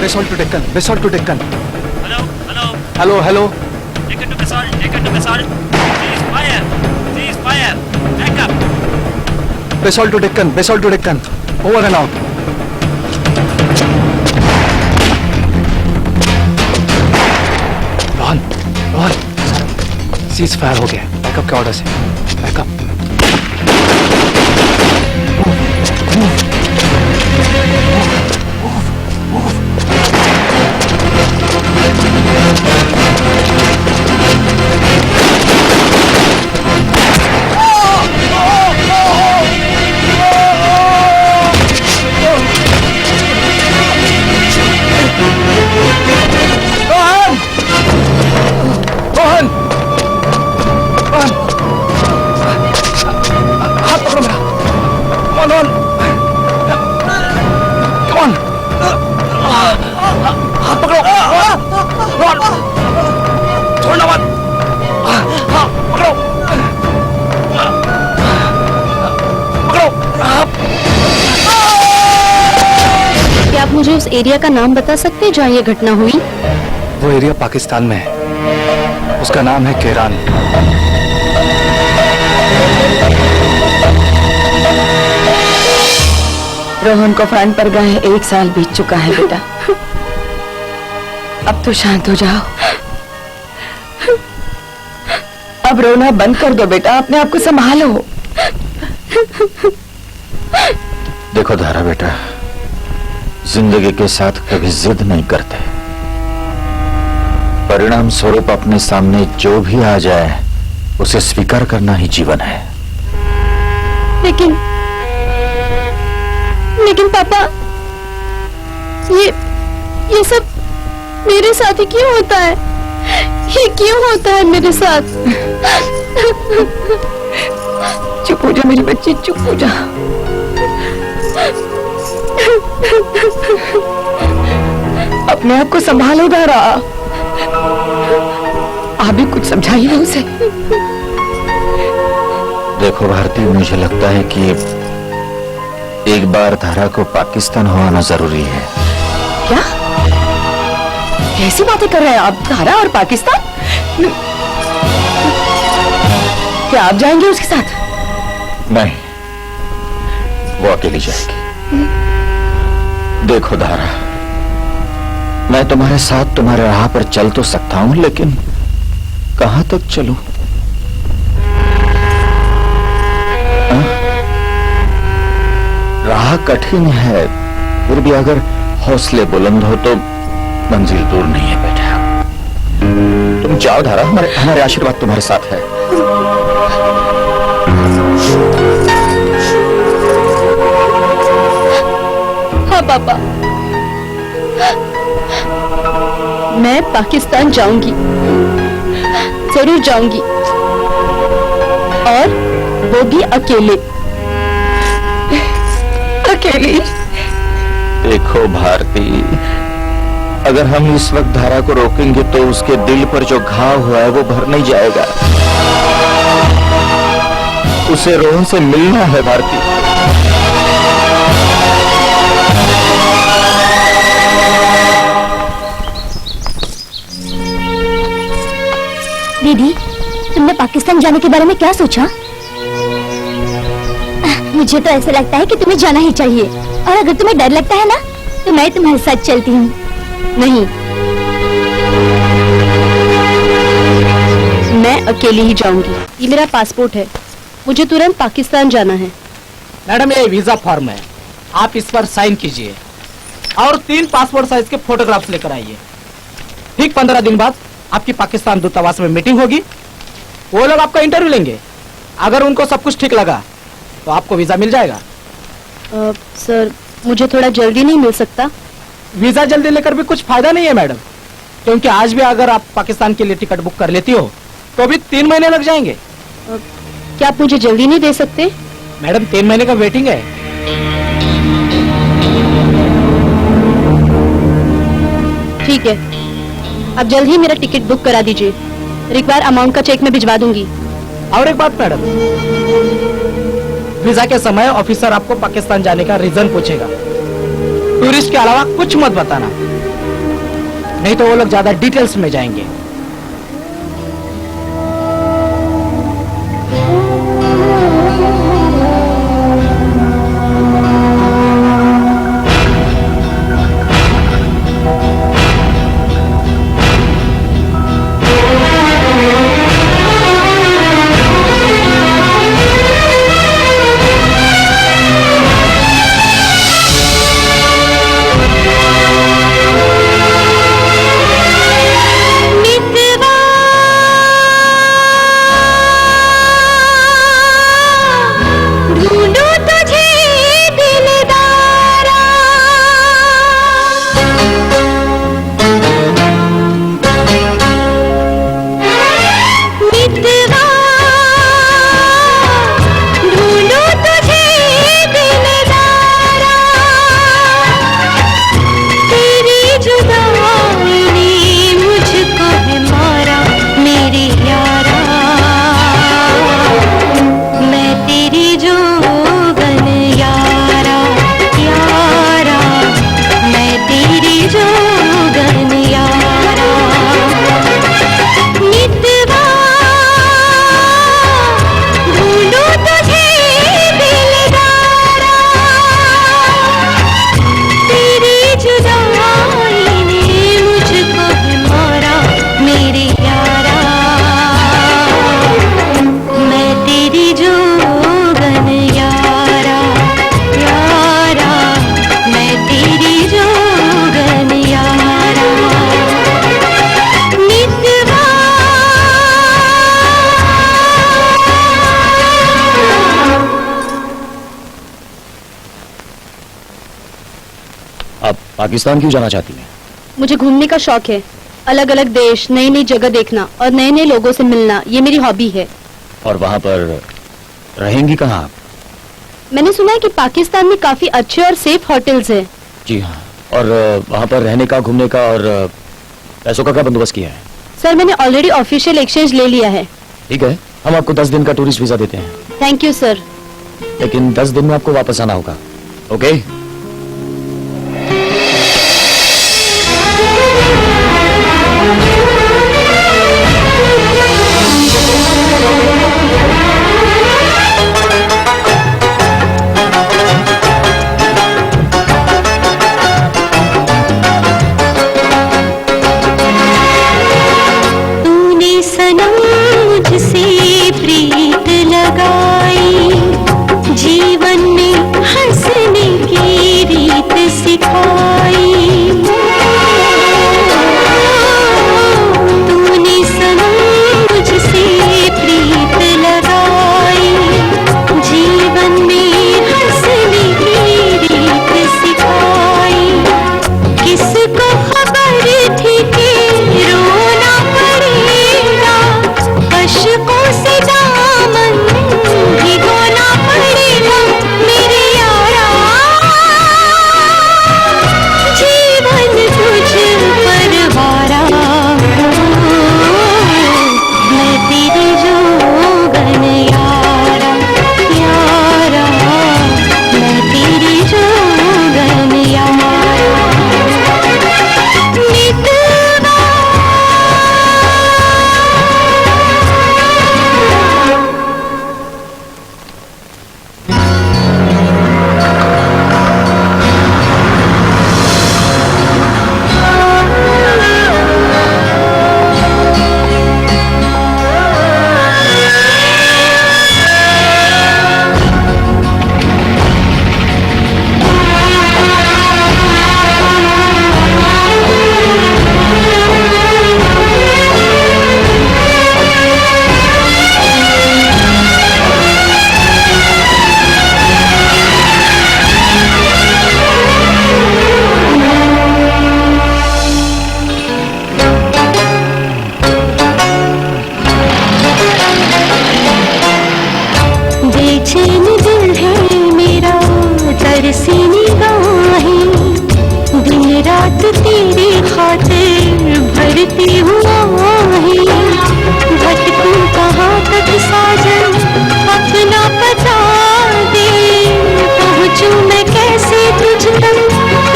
Basalt to Deccan, Basalt to Deccan. Hello. Deccan to Basalt. Cease fire. Back up. Basalt to Deccan. Over and out. Rohan, cease fire हो गया। बैकअप के ऑर्डर से। बैकअप। क्या आप मुझे उस एरिया का नाम बता सकते हैं जहाँ ये घटना हुई? वो एरिया पाकिस्तान में है। उसका नाम है केरान। रोहन को फ्रंट पर गए 1 साल बीत चुका है बेटा। अब तो शांत हो जाओ। अब रोना बंद कर दो बेटा, अपने आप को संभालो। देखो धारा बेटा, जिंदगी के साथ कभी जिद नहीं करते। परिणाम स्वरूप अपने सामने जो भी आ जाए उसे स्वीकार करना ही जीवन है। लेकिन पापा, ये सब मेरे साथ ही क्यों होता है? ये क्यों होता है मेरे साथ? चुप हो जा मेरी बच्ची, चुप हो जा। अपने आप को संभालो धारा। आप भी कुछ समझाइए उसे। देखो भारती, मुझे लगता है कि एक बार धारा को पाकिस्तान हो आना जरूरी है। क्या? कैसी बातें कर रहे हैं आप? धारा और पाकिस्तान? क्या आप जाएंगे उसके साथ? नहीं, वो अकेली जाएगी। देखो धारा, मैं तुम्हारे साथ तुम्हारे राह पर चल तो सकता हूं, लेकिन कहां तक चलूं? राह कठिन है, फिर भी अगर हौसले बुलंद हो तो मंजिल दूर नहीं है बेटा। तुम जाओ धारा, हमारे आशीर्वाद तुम्हारे साथ है। हाँ पापा, मैं पाकिस्तान जाऊंगी, जरूर जाऊंगी, और वो भी अकेले। अकेली? देखो भारती, अगर हम इस वक्त धारा को रोकेंगे तो उसके दिल पर जो घाव हुआ है वो भर नहीं जाएगा। उसे रोहन से मिलना है भारती। दीदी, तुमने पाकिस्तान जाने के बारे में क्या सोचा? मुझे तो ऐसा लगता है कि तुम्हें जाना ही चाहिए, और अगर तुम्हें डर लगता है ना, तो मैं तुम्हारे साथ चलती हूँ। नहीं, मैं अकेली ही जाऊंगी। ये मेरा पासपोर्ट है, मुझे तुरंत पाकिस्तान जाना है। मैडम, ये वीजा फॉर्म है, आप इस पर साइन कीजिए। और 3 पासपोर्ट साइज के फोटोग्राफ्स लेकर आइए। ठीक 15 दिन बाद आपकी पाकिस्तान दूतावास में मीटिंग होगी। वो लोग आपका इंटरव्यू लेंगे। अगर उनको सब कुछ ठीक लगा तो आपको वीजा मिल जाएगा। सर मुझे थोड़ा जल्दी नहीं मिल सकता? वीजा जल्दी लेकर भी कुछ फायदा नहीं है मैडम, क्योंकि आज भी अगर आप पाकिस्तान के लिए टिकट बुक कर लेती हो तो भी 3 महीने लग जाएंगे। क्या आप मुझे जल्दी नहीं दे सकते? मैडम 3 महीने का वेटिंग है। ठीक है, आप जल्द ही मेरा टिकट बुक करा दीजिए। रिक्वायर अमाउंट का चेक मैं भिजवा दूंगी। और एक बात मैडम, वीजा के समय ऑफिसर आपको पाकिस्तान जाने का रीजन पूछेगा। टूरिस्ट के अलावा कुछ मत बताना, नहीं तो वो लोग ज्यादा डिटेल्स में जाएंगे। पाकिस्तान क्यों जाना चाहती हैं? मुझे घूमने का शौक है। अलग अलग देश, नई नई जगह देखना और नए नए लोगों से मिलना, ये मेरी हॉबी है। और वहाँ पर रहेंगी कहाँ आप? मैंने सुना है कि पाकिस्तान में काफी अच्छे और सेफ होटल्स हैं। जी हाँ, और वहाँ पर रहने का, घूमने का और पैसों का क्या बंदोबस्त किया है? सर मैंने ऑलरेडी ऑफिशियल एक्सचेंज ले लिया है। ठीक है, हम आपको 10 दिन का टूरिस्ट वीजा देते हैं। Thank you sir. लेकिन 10 दिन में आपको वापस आना होगा। ओके? जीवन में हंसने की रीत सिखाई। खातिर भरती हूँ आहें, भटकूं कहाँ तक साजन अपना पता दे, पहुँचूं मैं कैसे तुझ तक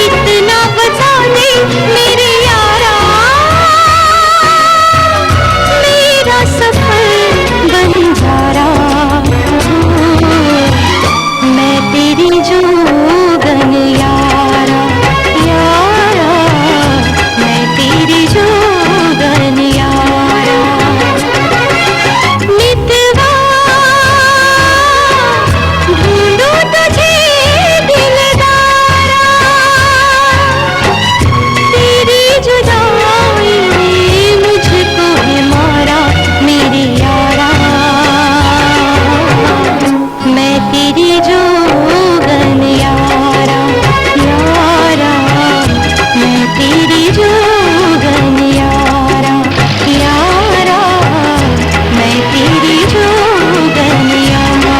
इतना बता दे मेरे यारा, मेरा सफर बंजारा, मैं तेरी जोगन यारा, यारा मैं तेरी जोगन यारा। मितवा ढूंढूं तुझे दिलदारा, तेरी जुदाई ने मुझको है मारा मेरे यारा, मैं तेरी जोगन यारा, यारा मैं तेरी जोगन यारा, यारा मैं तेरी जोगन यारा।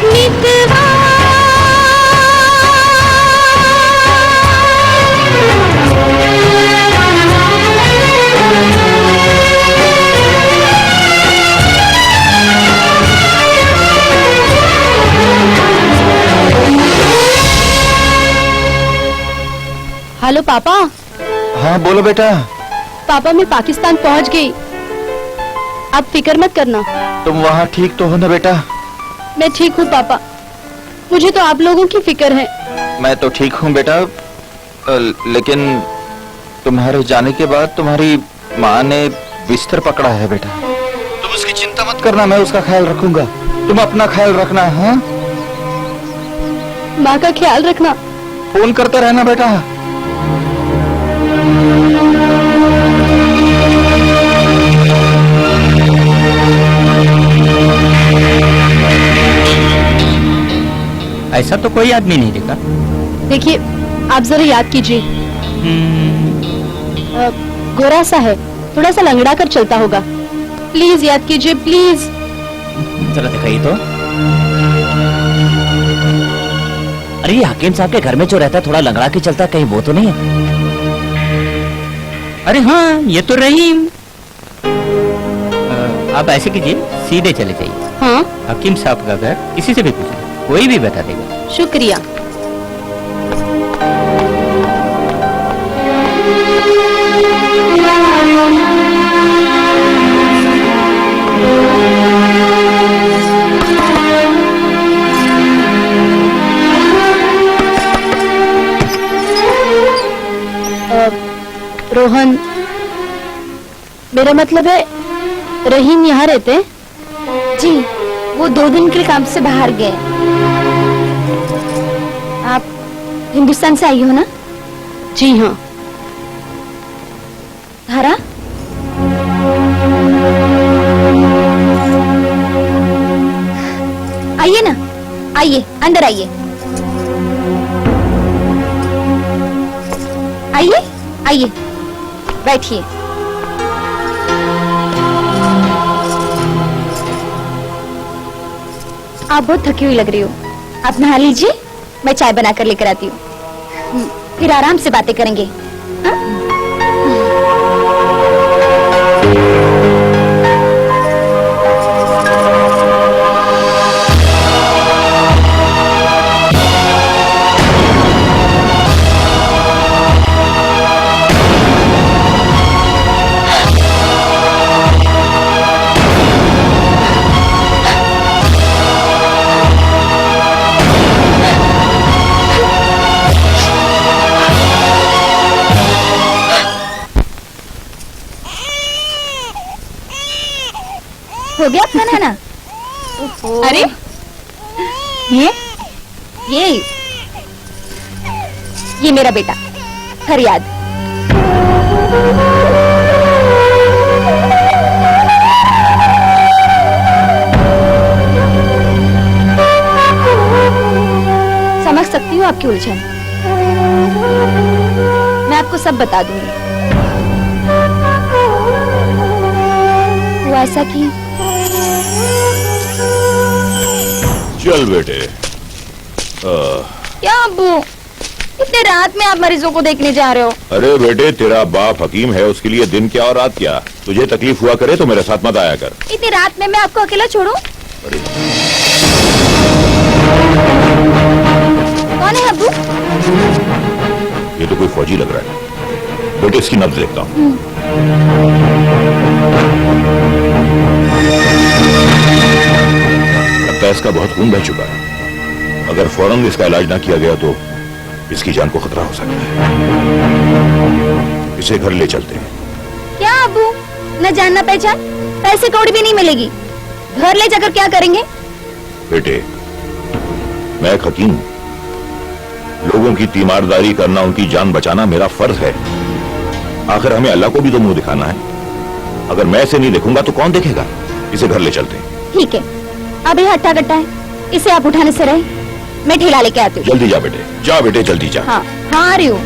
मितवा हेलो पापा। हाँ बोलो बेटा। पापा मैं पाकिस्तान पहुंच गई, आप फिक्र मत करना। तुम वहाँ ठीक तो हो ना बेटा? मैं ठीक हूँ पापा, मुझे तो आप लोगों की फिक्र है। मैं तो ठीक हूँ बेटा, लेकिन तुम्हारे जाने के बाद तुम्हारी माँ ने बिस्तर पकड़ा है बेटा। तुम उसकी चिंता मत करना, मैं उसका ख्याल रखूंगा। तुम अपना ख्याल रखना। हाँ, माँ का ख्याल रखना। फोन करते रहना बेटा। ऐसा तो कोई आदमी नहीं दिखा। देखिए आप जरा याद कीजिए, गोरा सा है, थोड़ा सा लंगड़ा कर चलता होगा। प्लीज याद कीजिए प्लीज। जरा दिखाइए तो। अरे ये हकीम साहब के घर में जो रहता है, थोड़ा लंगड़ा के चलता है, कहीं वो तो नहीं है? अरे हाँ, ये तो रहीम। आप ऐसे कीजिए, सीधे चले जाइए। हाँ हकीम साहब का घर किसी से भी पूछिए, कोई भी बता देगा। शुक्रिया। रोहन, मेरा मतलब है रहीम यहाँ रहते हैं? जी, वो 2 दिन के काम से बाहर गए। आप हिंदुस्तान से आई हो ना? जी हाँ। धारा, आइए ना, आइए अंदर आइए, आइए आइए बैठिए। आप बहुत थकी हुई लग रही हो, आप नहा लीजिए, मैं चाय बना कर लेकर आती हूँ, फिर आराम से बातें करेंगे। हाँ? हो गया आपका नहाना? अरे ये मेरा बेटा फरियाद। समझ सकती हूँ आपकी उलझन, मैं आपको सब बता दूंगी। हुआ ऐसा कि चल बेटे। क्या अब्बू? इतने रात में आप मरीजों को देखने जा रहे हो? अरे बेटे, तेरा बाप हकीम है, उसके लिए दिन क्या और रात क्या। तुझे तकलीफ हुआ करे तो मेरे साथ मत आया कर। इतनी रात में मैं आपको अकेला छोड़ूं? कौन है अब्बू? ये तो कोई फौजी लग रहा है। बेटे इसकी नब्ज देखता हूँ। लगता है इसका बहुत खून बह चुका है। अगर फौरन इसका इलाज ना किया गया तो इसकी जान को खतरा हो सकता है। इसे घर ले चलते हैं। क्या अब्बू, न जान न पहचान, पैसे कौड़ी भी नहीं मिलेगी। घर ले जाकर क्या करेंगे? बेटे, मैं एक हकीम हूं। लोगों की तीमारदारी करना, उनकी जान बचाना मेरा फर्ज है। आखिर हमें अल्लाह को भी तो मुंह दिखाना है। अगर मैं इसे नहीं देखूंगा तो कौन देखेगा? इसे घर ले चलते हैं। ठीक है, अब ये हट्टा कट्टा है, इसे आप उठाने से रहे, मैं ठेला लेके आती हूँ। जल्दी जा बेटे, जा बेटे, जल्दी जा। हाँ हाँ, आ रही हूँ।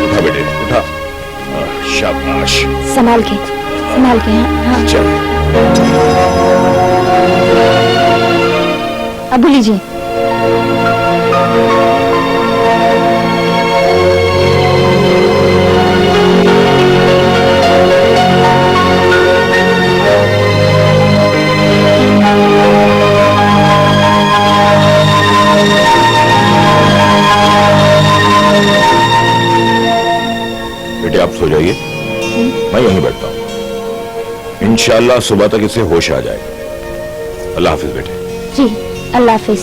उठा बेटे, उठा। शाबाश। संभाल के, संभाल के। हाँ चल। अब्बू लीजिए। बेटे आप सो जाइए, मैं यहीं बैठता हूँ। इंशाल्लाह सुबह तक इसे होश आ जाएगा। अल्लाह हाफिज बेटे। जी, अल्लाह हाफिज।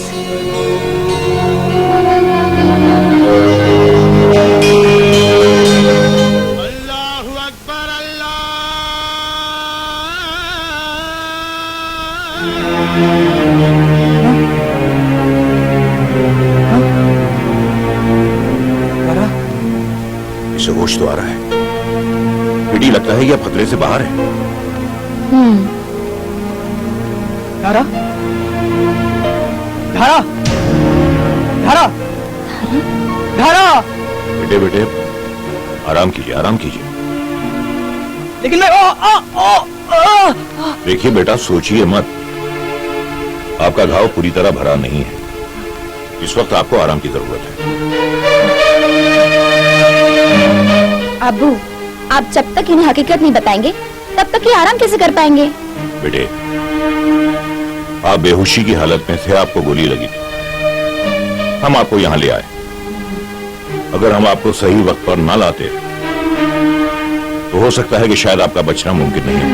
इसे होश तो आ रहा है। बेटी लगता है ये अब खतरे से बाहर है। धारा, धारा, धारा, धारा। बेटे बेटे आराम कीजिए, आराम कीजिए। लेकिन मैं देखिए बेटा, सोचिए मत। आपका घाव पूरी तरह भरा नहीं है। इस वक्त आपको आराम की जरूरत है। अब्बू, आप जब तक इन्हें हकीकत नहीं बताएंगे तब तक ये आराम कैसे कर पाएंगे? बेटे आप बेहोशी की हालत में थे, आपको गोली लगी थी। हम आपको यहां ले आए। अगर हम आपको सही वक्त पर ना लाते तो हो सकता है कि शायद आपका बचना मुमकिन नहीं है।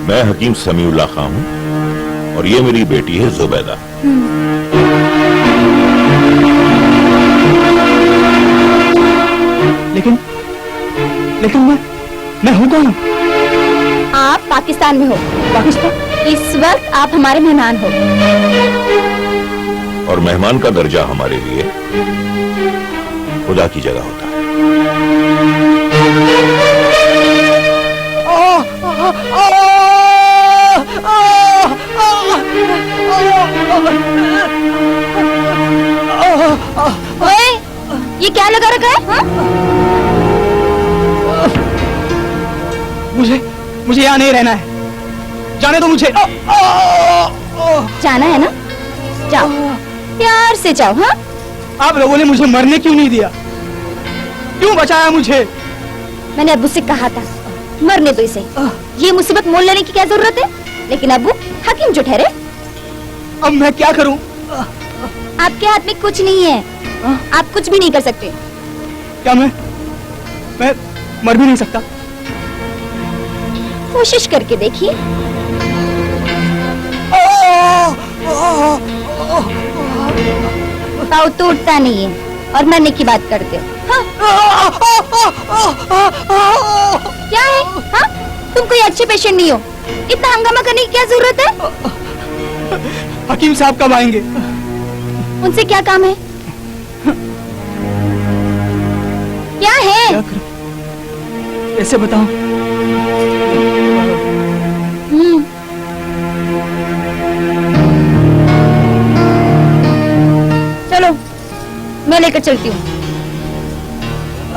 मैं हकीम समीउल्लाह खां हूं और ये मेरी बेटी है जुबैदा। लेकिन मैं हूँ कौन? आप पाकिस्तान में हो। पाकिस्तान? इस वक्त आप हमारे मेहमान हो। और मेहमान का दर्जा हमारे लिए खुदा की जगह होता है। ओए, ये क्या लगा रखा है? हाँ? मुझे यहाँ नहीं रहना है। जाने दो मुझे। जाना है ना? जाओ, प्यार से जाओ। हाँ? आप लोगों ने मुझे मरने क्यों नहीं दिया? क्यों बचाया मुझे? मैंने अब्बू से कहा था मरने दो इसे। ये मुसीबत मोल लेने की क्या जरूरत है? लेकिन अब्बू हकीम जो ठहरे। अब मैं क्या करूं? आपके हाथ में कुछ नहीं है। आप कुछ भी नहीं कर सकते। क्या मैं मर भी नहीं सकता? कोशिश करके देखिए। पाँव टूटता नहीं है और मरने की बात करते हो। हाँ? क्या है? हाँ? तुम कोई अच्छे पेशेंट नहीं हो। इतना हंगामा करने की क्या जरूरत है? हकीम साहब कब आएंगे? उनसे क्या काम है? क्या है? क्या करूं? कैसे बताऊं? मैं लेकर चलती हूँ।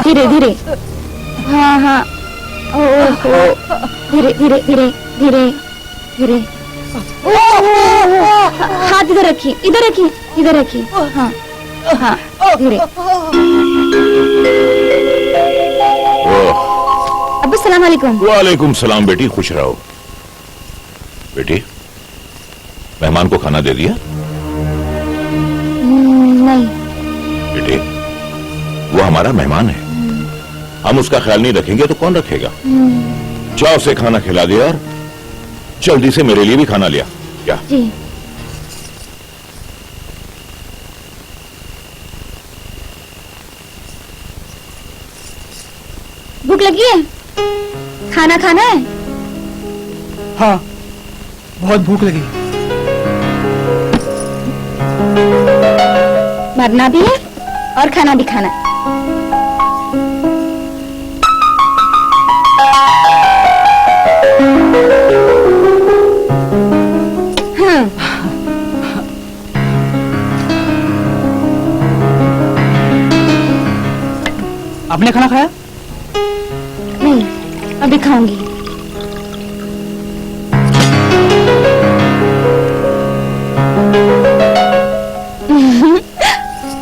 धीरे धीरे। हाँ हाँ। ओहो, धीरे धीरे धीरे धीरे धीरे। हाथ इधर रखिए, इधर रखिए, इधर रखिए। हाँ हाँ, धीरे। अब्बू सलाम वालेकुम। वालेकुम सलाम बेटी, खुश रहो। बेटी, मेहमान को खाना दे दिया? नहीं। बेटे, वो हमारा मेहमान है, हम उसका ख्याल नहीं रखेंगे तो कौन रखेगा? जाओ उसे खाना खिला दे और जल्दी से मेरे लिए भी खाना लिया। क्या? जी। भूख लगी है? खाना खाना है? हाँ, बहुत भूख लगी। मरना भी है और खाना भी खाना है। आपने खाना खाया? नहीं, अभी खाऊंगी।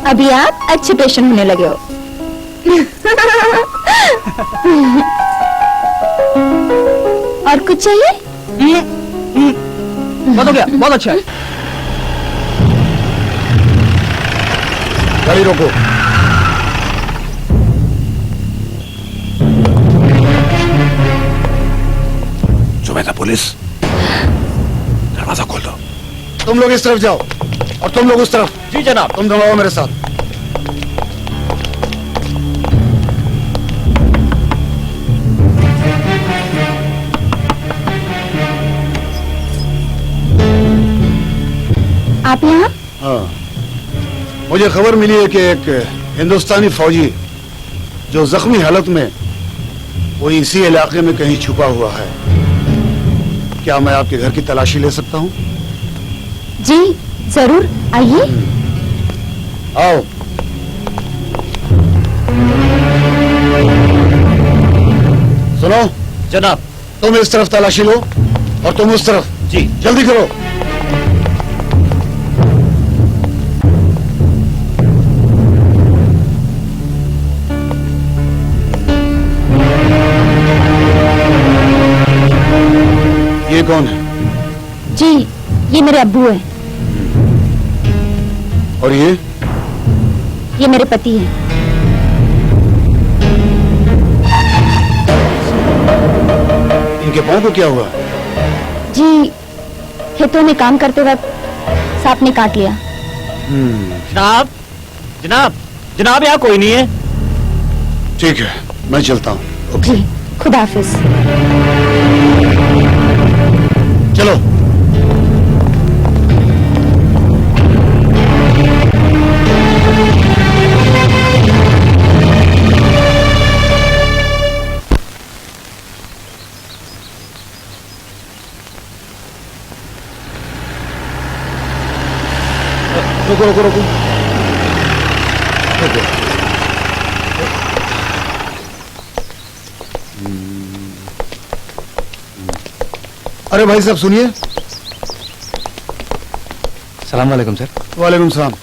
अभी आप अच्छे पेशेंट होने लगे हो। और कुछ चाहिए? बहुत हो गया, बहुत अच्छा है। गाड़ी रोको। जुबैदा पुलिस, दरवाजा खोल दो। तुम लोग इस तरफ जाओ और तुम लोग उस तरफ। जी जनाब। तुम दोनों आओ मेरे साथ। आप यहाँ? हाँ, मुझे खबर मिली है कि एक हिंदुस्तानी फौजी जो जख्मी हालत में वो इसी इलाके में कहीं छुपा हुआ है। क्या मैं आपके घर की तलाशी ले सकता हूँ? जी जरूर, आइए। आओ। सुनो जनाब। तुम इस तरफ तलाशी लो और तुम उस तरफ। जी। जल्दी करो। ये कौन है? जी, ये मेरे अब्बू हैं। और ये मेरे पति हैं। इनके पांव को क्या हुआ? जी, खेतों में काम करते वक्त सांप ने काट लिया। जनाब, जनाब, जनाब यहाँ कोई नहीं है। ठीक है, मैं चलता हूँ। जी, खुदा हाफिज। चलो। रुको रुको रुको रुको। अरे भाई साहब सुनिए। सलाम वालेकुम सर। वालेकुम सलाम।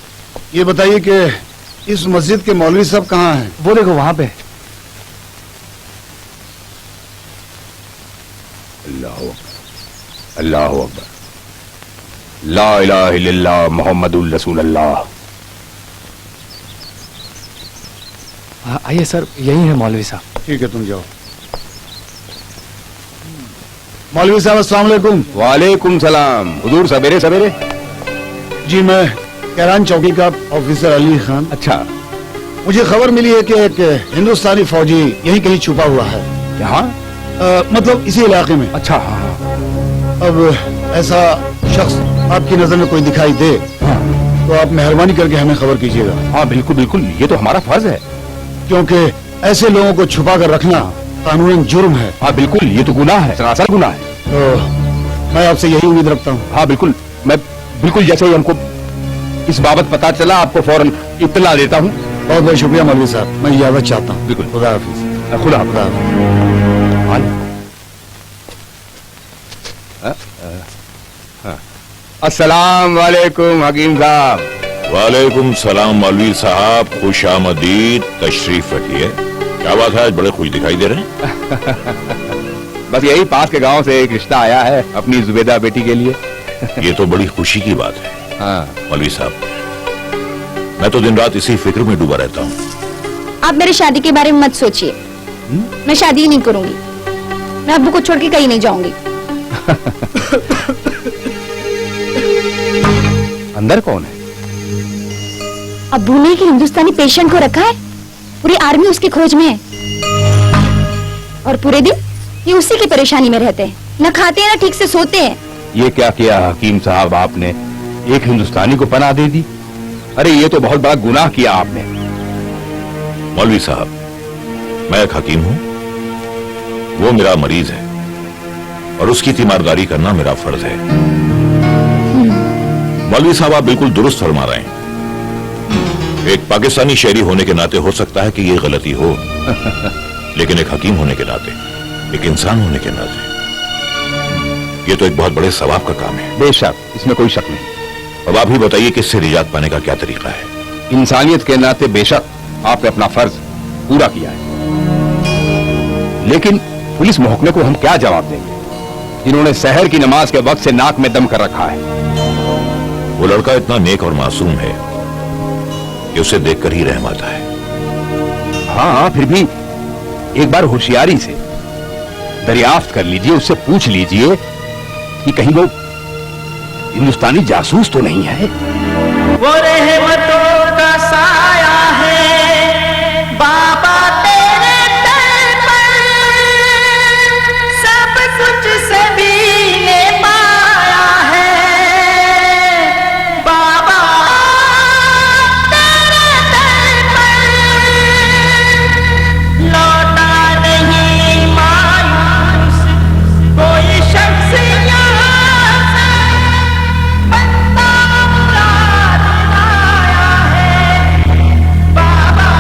ये बताइए कि इस मस्जिद के मौलवी साहब कहाँ हैं? वो देखो वहां पे। अल्लाह अकबर, ला इलाहा इल्लल्लाह मुहम्मदुर रसूलुल्लाह। हाँ, आइए सर, यही है मौलवी साहब। ठीक है, तुम जाओ। मौलवी साहब अस्सलाम वालेकुम। वालेकुम सलाम। हुजूर सवेरे सवेरे? जी, मैं कैरान चौकी का ऑफिसर अली खान। अच्छा, मुझे खबर मिली है कि एक हिंदुस्तानी फौजी यहीं कहीं छुपा हुआ है। यहाँ? मतलब इसी इलाके में। अच्छा, हाँ। अब ऐसा शख्स आपकी नजर में कोई दिखाई दे तो आप मेहरबानी करके हमें खबर कीजिएगा। हाँ बिल्कुल बिल्कुल, ये तो हमारा फर्ज है। क्योंकि ऐसे लोगों को छुपा कर रखना कानूनन जुर्म है। हाँ बिल्कुल, ये तो गुनाह है, सरासर गुनाह है। तो मैं आपसे यही उम्मीद रखता हूँ। हाँ बिल्कुल, मैं बिल्कुल जैसे ही हमको इस बाबत पता चला आपको फौरन इत्तला देता हूँ। बहुत बहुत शुक्रिया मौलवी साहब, मैं इजाजत चाहता हूँ। बिल्कुल। खुदा हाफिज। खुदा अस्सलाम वालेकुम हकीम साहब। वालेकुम सलाम मौलवी साहब, खुश आमदीद, तशरीफ रखिए। क्या बात है, आज बड़े खुश दिखाई दे रहे हैं? बस यही पास के गांव से एक रिश्ता आया है अपनी जुबेदा बेटी के लिए। ये तो बड़ी खुशी की बात है। हाँ मौलवी साहब, मैं तो दिन रात इसी फिक्र में डूबा रहता हूँ। आप मेरी शादी के बारे में मत सोचिए, मैं शादी ही नहीं करूंगी। मैं अब्बू को छोड़ के कहीं नहीं जाऊंगी। अंदर कौन है? अब्बू ने एक हिंदुस्तानी पेशेंट को रखा है, पूरी आर्मी उसकी खोज में है और पूरे दिन ये उसी की परेशानी में रहते हैं। न खाते हैं न ठीक से सोते हैं। ये क्या किया हकीम साहब आपने, एक हिंदुस्तानी को पनाह दे दी? अरे ये तो बहुत बड़ा गुनाह किया आपने। मौलवी साहब, मैं एक हकीम हूं, वो मेरा मरीज है और उसकी तीमारदारी करना मेरा फर्ज है। मौलवी साहब, आप बिल्कुल दुरुस्त फरमा रहे हैं। एक पाकिस्तानी शहरी होने के नाते हो सकता है कि ये गलती हो, लेकिन एक हकीम होने के नाते, एक इंसान होने के नाते, ये तो एक बहुत बड़े सवाब का काम है। बेशक, इसमें कोई शक नहीं। अब आप ही बताइए कि इससे निजात पाने का क्या तरीका है? इंसानियत के नाते बेशक आपने अपना फर्ज पूरा किया है, लेकिन पुलिस महकमे को हम क्या जवाब देंगे जिन्होंने सहर की नमाज के वक्त से नाक में दम कर रखा है? वो लड़का इतना नेक और मासूम है कि उसे देखकर ही रहम आता है। हाँ, फिर भी एक बार होशियारी से दरियाफ्त कर लीजिए, उससे पूछ लीजिए कि कहीं वो हिंदुस्तानी जासूस तो नहीं है। वो रहमतों का साया है बाबा तेरे दर पर, सब कुछ सभी ने पाया है बाबा तेरे दर पर, लौटा नहीं मायूस कोई शख्स यहाँ से, बंदा मुराद आया है बाबा।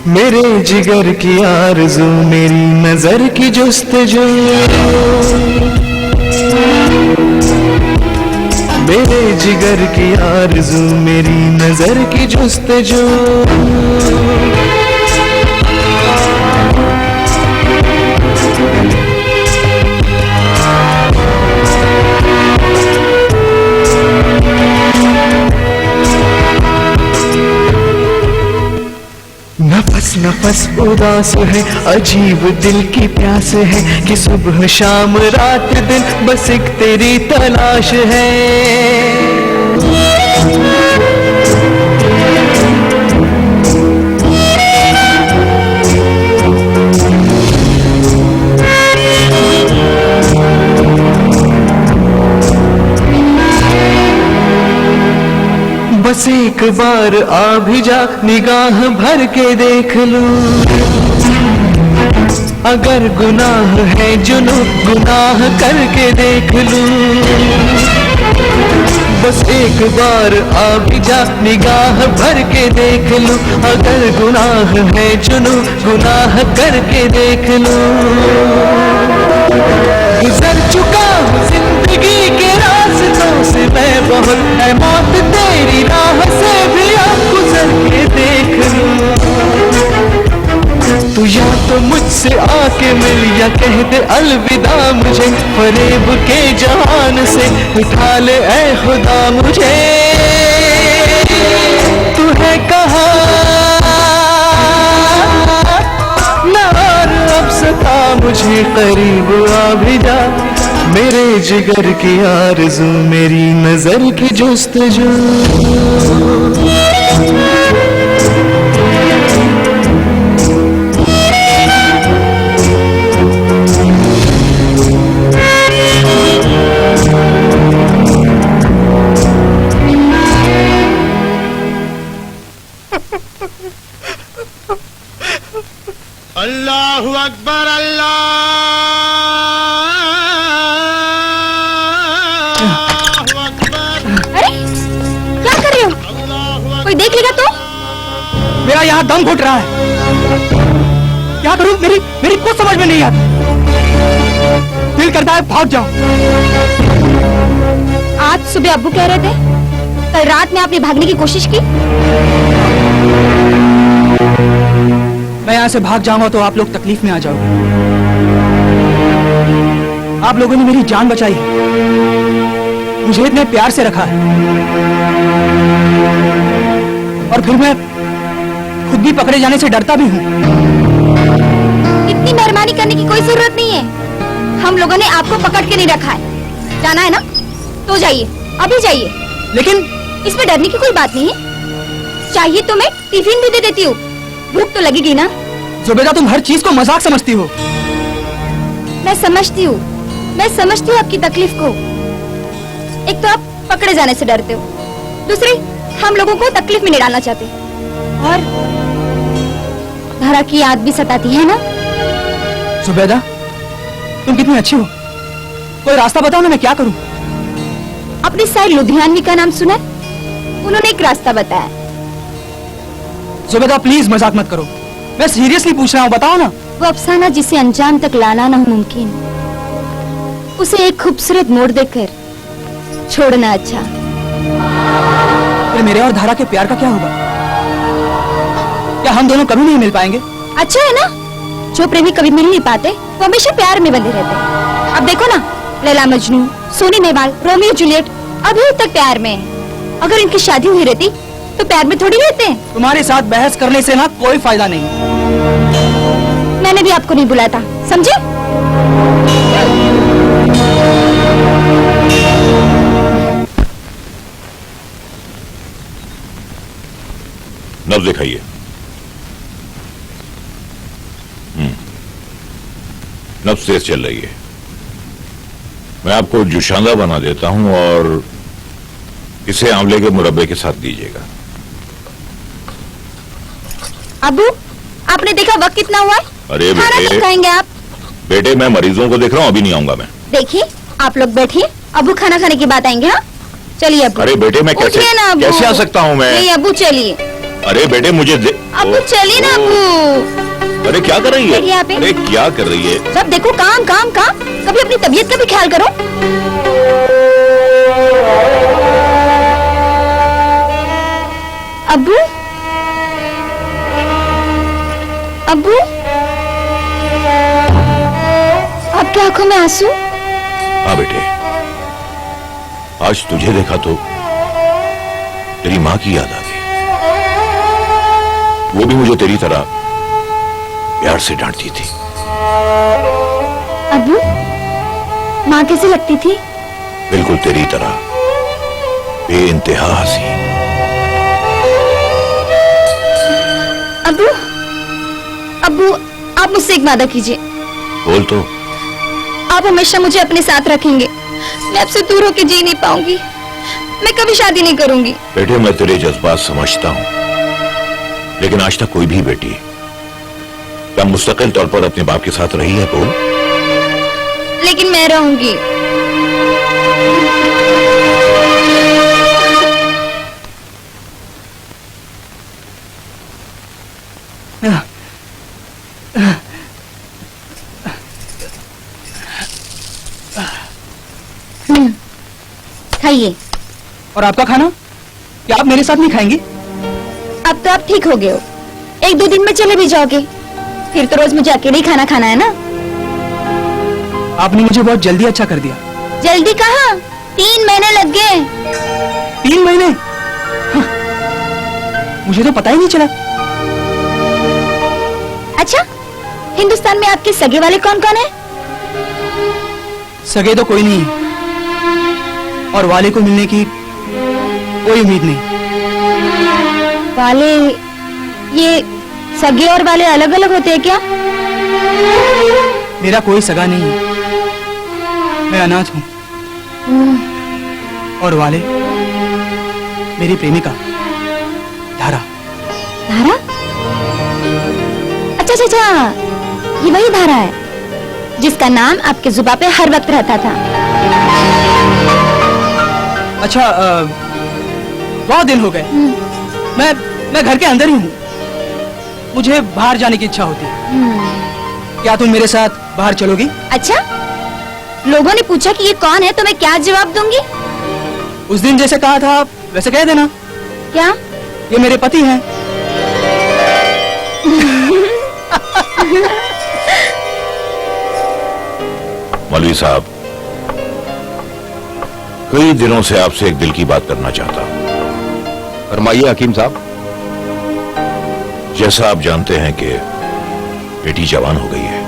मेरे जिगर की आरज़ू, मेरी नजर की जुस्तजू, मेरे जिगर की आरज़ू, मेरी नजर की जुस्तजू, नफस नफस उदास है, अजीब दिल की प्यास है कि सुबह शाम रात दिन बस एक तेरी तलाश है। बस एक बार आ भी जा, निगाह भर के देख लूं, अगर गुनाह है जुनू गुनाह करके देख लूं। बस एक बार आ भी जा, निगाह भर के देख लूं, अगर गुनाह है जुनू गुनाह करके देख लूं। गुजर चुका हूँ जिंदगी के रास्तों से मैं बहुत, है मौत तेरी राह से भी अब गुजर के देख लूं। तू या तो मुझसे आके मिल या कह दे अलविदा मुझे, फरेब के जहान से उठा ले ऐ खुदा मुझे। तू है कहाँ ना और अब सता मुझे, करीब आ भी जा, मेरे जिगर की आरज़ू, मेरी नजर की जुस्तजू। अल्लाहु अकबर अल्लाहु अकबर। अरे क्या कर रहे हो? कोई देख लेगा तो? मेरा यहाँ दम घुट रहा है। क्या करूं? मेरी कुछ समझ में नहीं आता। दिल करता है भाग जाओ। आज सुबह अब्बू कह रहे थे कल रात में आपने भागने की कोशिश की। मैं यहाँ से भाग जाऊंगा तो आप लोग तकलीफ में आ जाओगे। आप लोगों ने मेरी जान बचाई है, मुझे इतने प्यार से रखा है, और फिर मैं खुद भी पकड़े जाने से डरता भी हूँ। इतनी मेहरबानी करने की कोई जरूरत नहीं है। हम लोगों ने आपको पकड़ के नहीं रखा है। जाना है ना तो जाइए, अभी जाइए। लेकिन इसमें डरने की कोई बात नहीं है। चाहिए तो मैं टिफिन भी दे देती हूँ, भूख तो लगेगी ना। जुबेदा, तुम हर चीज को मजाक समझती हो। मैं समझती हूँ आपकी तकलीफ को। एक तो आप पकड़े जाने से डरते हो, दूसरी हम लोगों को तकलीफ में नहीं डालना चाहते, और धारा की याद भी सताती है ना। जुबेदा, तुम कितनी अच्छी हो। कोई रास्ता बताओ ना, मैं क्या करूं? अपनी साइड लुधियानवी का नाम सुना है? उन्होंने एक रास्ता बताया। जुबेदा प्लीज मजाक मत करो, मैं सीरियसली पूछ रहा हूँ, बताओ ना। वो अफसाना जिसे अंजाम तक लाना ना मुमकिन, उसे एक खूबसूरत मोड़ देकर छोड़ना अच्छा। फिर मेरे और धारा के प्यार का क्या होगा? क्या हम दोनों कभी नहीं मिल पाएंगे? अच्छा है ना, जो प्रेमी कभी मिल नहीं पाते वो हमेशा प्यार में बंधे रहते हैं। अब देखो ना, लैला मजनू, सोनी नेवाल, रोमियो जूलियट अभी तक प्यार में है। अगर इनकी शादी हुई रहती तो प्यार में थोड़ी रहते हैं। तुम्हारे साथ बहस करने से ना कोई फायदा नहीं। मैंने भी आपको नहीं बुलाया था, समझे? नब्ज दिखाइए। नब्ज तेज चल रही है। मैं आपको जुशांदा बना देता हूं और इसे आंवले के मुरब्बे के साथ दीजिएगा। अबू, आपने देखा वक्त कितना हुआ है? अरे खाना बेटे, कब खाएंगे आप? बेटे मैं मरीजों को देख रहा हूं, अभी नहीं आऊंगा मैं। देखिए, आप लोग बैठिए, अबू खाना खाने की बात आएंगे। हाँ चलिए अबू। अरे बेटे मैं कैसे उठिए ना अबू। कैसे आ सकता हूं मैं? नहीं अबू चलिए। अरे बेटे मुझे अबू चलिए ना अबू। अरे क्या कर रही बैठिए है? यहाँ पे। अरे क्या कर रही है? सब देखो, काम काम काम, कभी अपनी तबीयत का भी ख्याल करो। अबू, अबू, आपकी आंखों में आंसू? हाँ बेटे, आज तुझे देखा तो तेरी माँ की याद आ गई। वो भी मुझे तेरी तरह प्यार से डांटती थी। अबू, माँ कैसे लगती थी? बिल्कुल तेरी तरह बेइंतहा हंसी। अबू, अबू, आप मुझसे एक वादा कीजिए। बोल तो। आप हमेशा मुझे अपने साथ रखेंगे। मैं आपसे दूर होकर जी नहीं पाऊंगी। मैं कभी शादी नहीं करूंगी। बेटे मैं तेरे जज्बात समझता हूं, लेकिन आज तक कोई भी बेटी क्या मुस्तकिल तौर पर अपने बाप के साथ रही है? बोल। लेकिन मैं रहूंगी। खाइए। और आपका खाना क्या आप मेरे साथ नहीं खाएंगी? अब तो आप ठीक हो गए हो, एक दो दिन में चले भी जाओगे, फिर तो रोज मुझे अकेले ही खाना खाना है ना। आपने मुझे बहुत जल्दी अच्छा कर दिया। जल्दी कहाँ, 3 महीने लग गए। 3 महीने? हाँ, मुझे तो पता ही नहीं चला। अच्छा, हिंदुस्तान में आपके सगे वाले कौन कौन है? सगे तो कोई नहीं है, और वाले को मिलने की कोई उम्मीद नहीं। वाले, ये सगे और वाले अलग अलग होते हैं क्या? मेरा कोई सगा नहीं है, मैं अनाथ हूँ। और वाले मेरी प्रेमिका धारा। धारा? अच्छा अच्छा अच्छा, ये वही धारा है जिसका नाम आपके जुबान पे हर वक्त रहता था। अच्छा, बहुत दिन हो गए। मैं घर के अंदर ही हूँ। मुझे बाहर जाने की इच्छा होती है। क्या तुम मेरे साथ बाहर चलोगी? अच्छा, लोगों ने पूछा कि ये कौन है तो मैं क्या जवाब दूंगी? उस दिन जैसे कहा था वैसे कह देना। क्या? ये मेरे पति हैं। मौलवी साहब, कई दिनों से आपसे एक दिल की बात करना चाहता हूं। फरमाइए हकीम साहब। जैसा आप जानते हैं कि बेटी जवान हो गई है,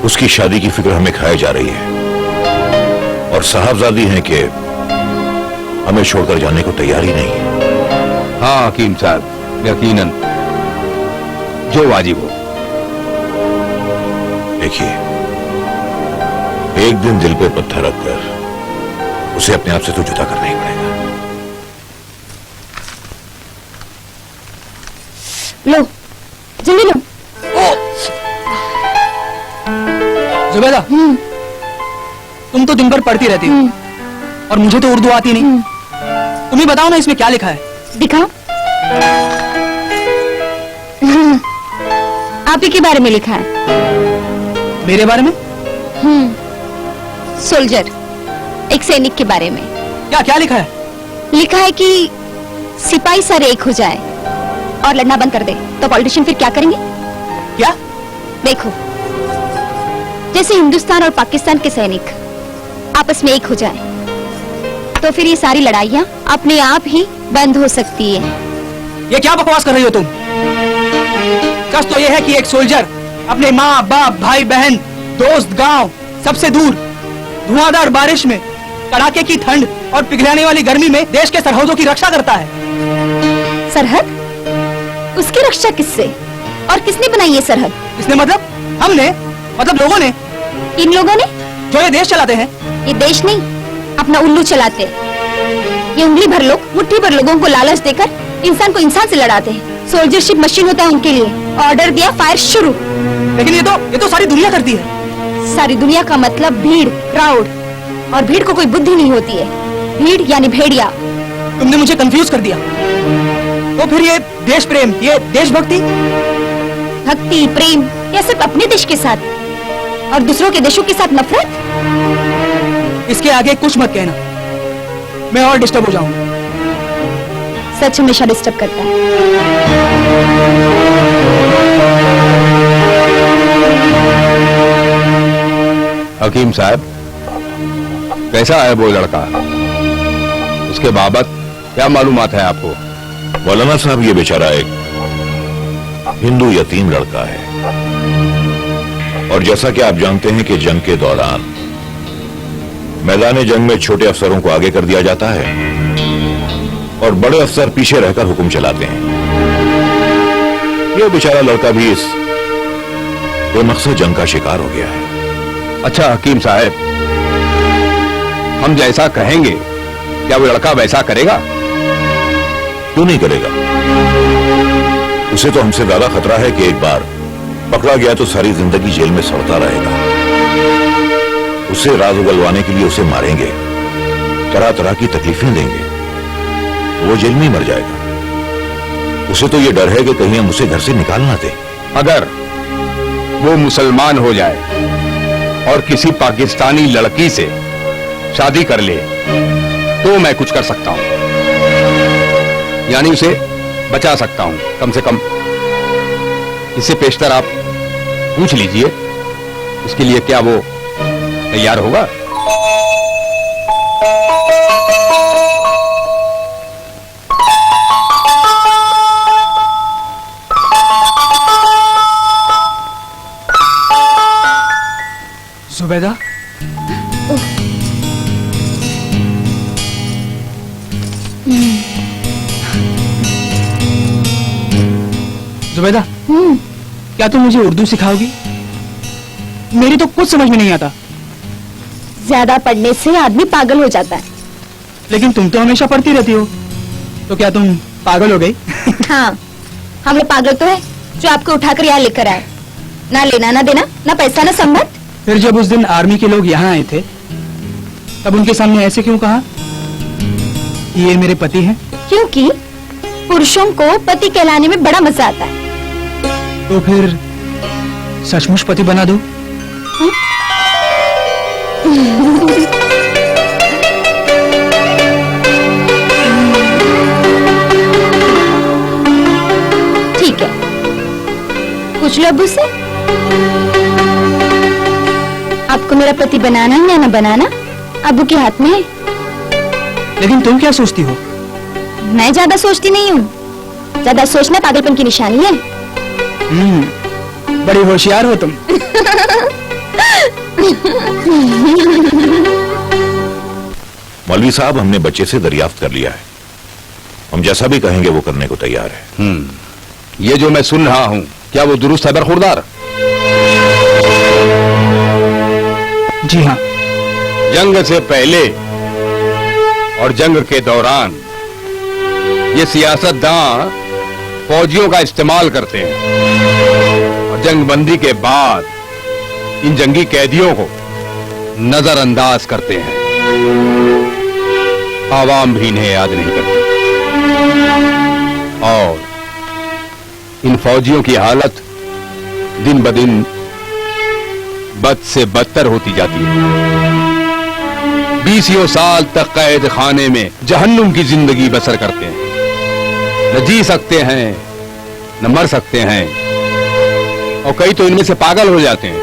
उसकी शादी की फिक्र हमें खाई जा रही है और साहबजादी हैं कि हमें छोड़कर जाने को तैयार ही नहीं है। हाँ हकीम साहब, यकीनन जो वाजिब हो। देखिए, एक दिन दिल पे पत्थर रखकर उसे अपने आप से तो जुदा करना ही पड़ेगा। लो, जल्दी लो। जुबैदा, तुम तो दिन भर पढ़ती रहती हो और मुझे तो उर्दू आती नहीं। तुम ही बताओ ना इसमें क्या लिखा है। दिखाओ। आप ही के बारे में लिखा है। मेरे बारे में? सोल्जर, एक सैनिक के बारे में। क्या क्या लिखा है? लिखा है कि सिपाही सर एक हो जाए और लड़ना बंद कर दे तो पॉलिटिशियन फिर क्या करेंगे? क्या? देखो, जैसे हिंदुस्तान और पाकिस्तान के सैनिक आपस में एक हो जाए तो फिर ये सारी लड़ाइयाँ अपने आप ही बंद हो सकती है। ये क्या बकवास कर रही हो तुम? सच तो ये है कि एक सोल्जर अपने माँ बाप भाई बहन दोस्त गांव सबसे दूर धुआंधार बारिश में कड़ाके की ठंड और पिघलाने वाली गर्मी में देश के सरहदों की रक्षा करता है। सरहद? उसकी रक्षा किससे और किसने बनाई ये सरहद? किसने मतलब? हमने, मतलब लोगों ने। इन लोगों ने जो ये देश चलाते हैं। ये देश नहीं, अपना उल्लू चलाते। ये उंगली भर लोग मुट्ठी भर लोगों को लालच देकर इंसान को इंसान से लड़ाते हैं। सोल्जरशिप मशीन होता है उनके लिए। ऑर्डर दिया, फायर शुरू। लेकिन ये तो सारी दुनिया करती है। सारी दुनिया का मतलब भीड़, क्राउड, और भीड़ को कोई बुद्धि नहीं होती है। भीड़ यानी भेड़िया। तुमने मुझे कंफ्यूज कर दिया। तो फिर ये देश प्रेम, ये देशभक्ति, भक्ति प्रेम, या सिर्फ अपने देश के साथ और दूसरों के देशों के साथ नफरत? इसके आगे कुछ मत कहना, मैं और डिस्टर्ब हो जाऊंगा। सच हमेशा डिस्टर्ब करता है। हकीम साहब, कैसा है वो लड़का? उसके बाबत क्या मालूमात है आपको? मौलाना साहब, ये बेचारा एक हिंदू यतीम लड़का है और जैसा कि आप जानते हैं कि जंग के दौरान मैदान जंग में छोटे अफसरों को आगे कर दिया जाता है और बड़े अफसर पीछे रहकर हुक्म चलाते हैं। ये बेचारा लड़का भी इस बेमकसद जंग का शिकार हो गया है। अच्छा हकीम साहब, हम जैसा कहेंगे क्या वो लड़का वैसा करेगा? क्यों नहीं करेगा? उसे तो हमसे ज्यादा खतरा है कि एक बार पकड़ा गया तो सारी जिंदगी जेल में सड़ता रहेगा। उसे राज उगलवाने के लिए उसे मारेंगे, तरह तरह की तकलीफें देंगे, वो जेल में मर जाएगा। उसे तो ये डर है कि कहीं हम उसे घर से निकाल ना दें। अगर वो मुसलमान हो जाए और किसी पाकिस्तानी लड़की से शादी कर ले तो मैं कुछ कर सकता हूं, यानी उसे बचा सकता हूं कम से कम। इससे पेशतर आप पूछ लीजिए उसके लिए क्या वो तैयार होगा? जुबैदा, जुबैदा, क्या तुम मुझे उर्दू सिखाओगी? मेरी तो कुछ समझ में नहीं आता। ज्यादा पढ़ने से आदमी पागल हो जाता है। लेकिन तुम तो हमेशा पढ़ती रहती हो, तो क्या तुम पागल हो गई? हाँ, हम लोग पागल तो है जो आपको उठाकर यहाँ लेकर आए। ना लेना ना देना, ना पैसा ना संबंध। फिर जब उस दिन आर्मी के लोग यहाँ आए थे तब उनके सामने ऐसे क्यों कहा कि ये मेरे पति हैं? क्योंकि पुरुषों को पति कहलाने में बड़ा मजा आता है। तो फिर सचमुच पति बना दो। ठीक है, पूछ लो अब्बू से। आपको मेरा पति बनाना या ना बनाना अब्बू के हाथ में है। लेकिन तुम क्या सोचती हो? मैं ज्यादा सोचती नहीं हूँ। ज्यादा सोचना पागलपन की निशानी है। बड़ी होशियार हो तुम। मौलवी साहब, हमने बच्चे से दरियाफ्त कर लिया है। हम जैसा भी कहेंगे वो करने को तैयार है। ये जो मैं सुन रहा हूँ, क्या वो दुरुस्त है बरखुरदार? जी हाँ। जंग से पहले और जंग के दौरान ये सियासतदान फौजियों का इस्तेमाल करते हैं और जंगबंदी के बाद इन जंगी कैदियों को नजरअंदाज करते हैं। आवाम भी इन्हें याद नहीं करती और इन फौजियों की हालत दिन ब दिन बद से बदतर होती जाती है। 20 साल तक कैद खाने में जहन्नुम की जिंदगी बसर करते हैं। न जी सकते हैं न मर सकते हैं और कई तो इनमें से पागल हो जाते हैं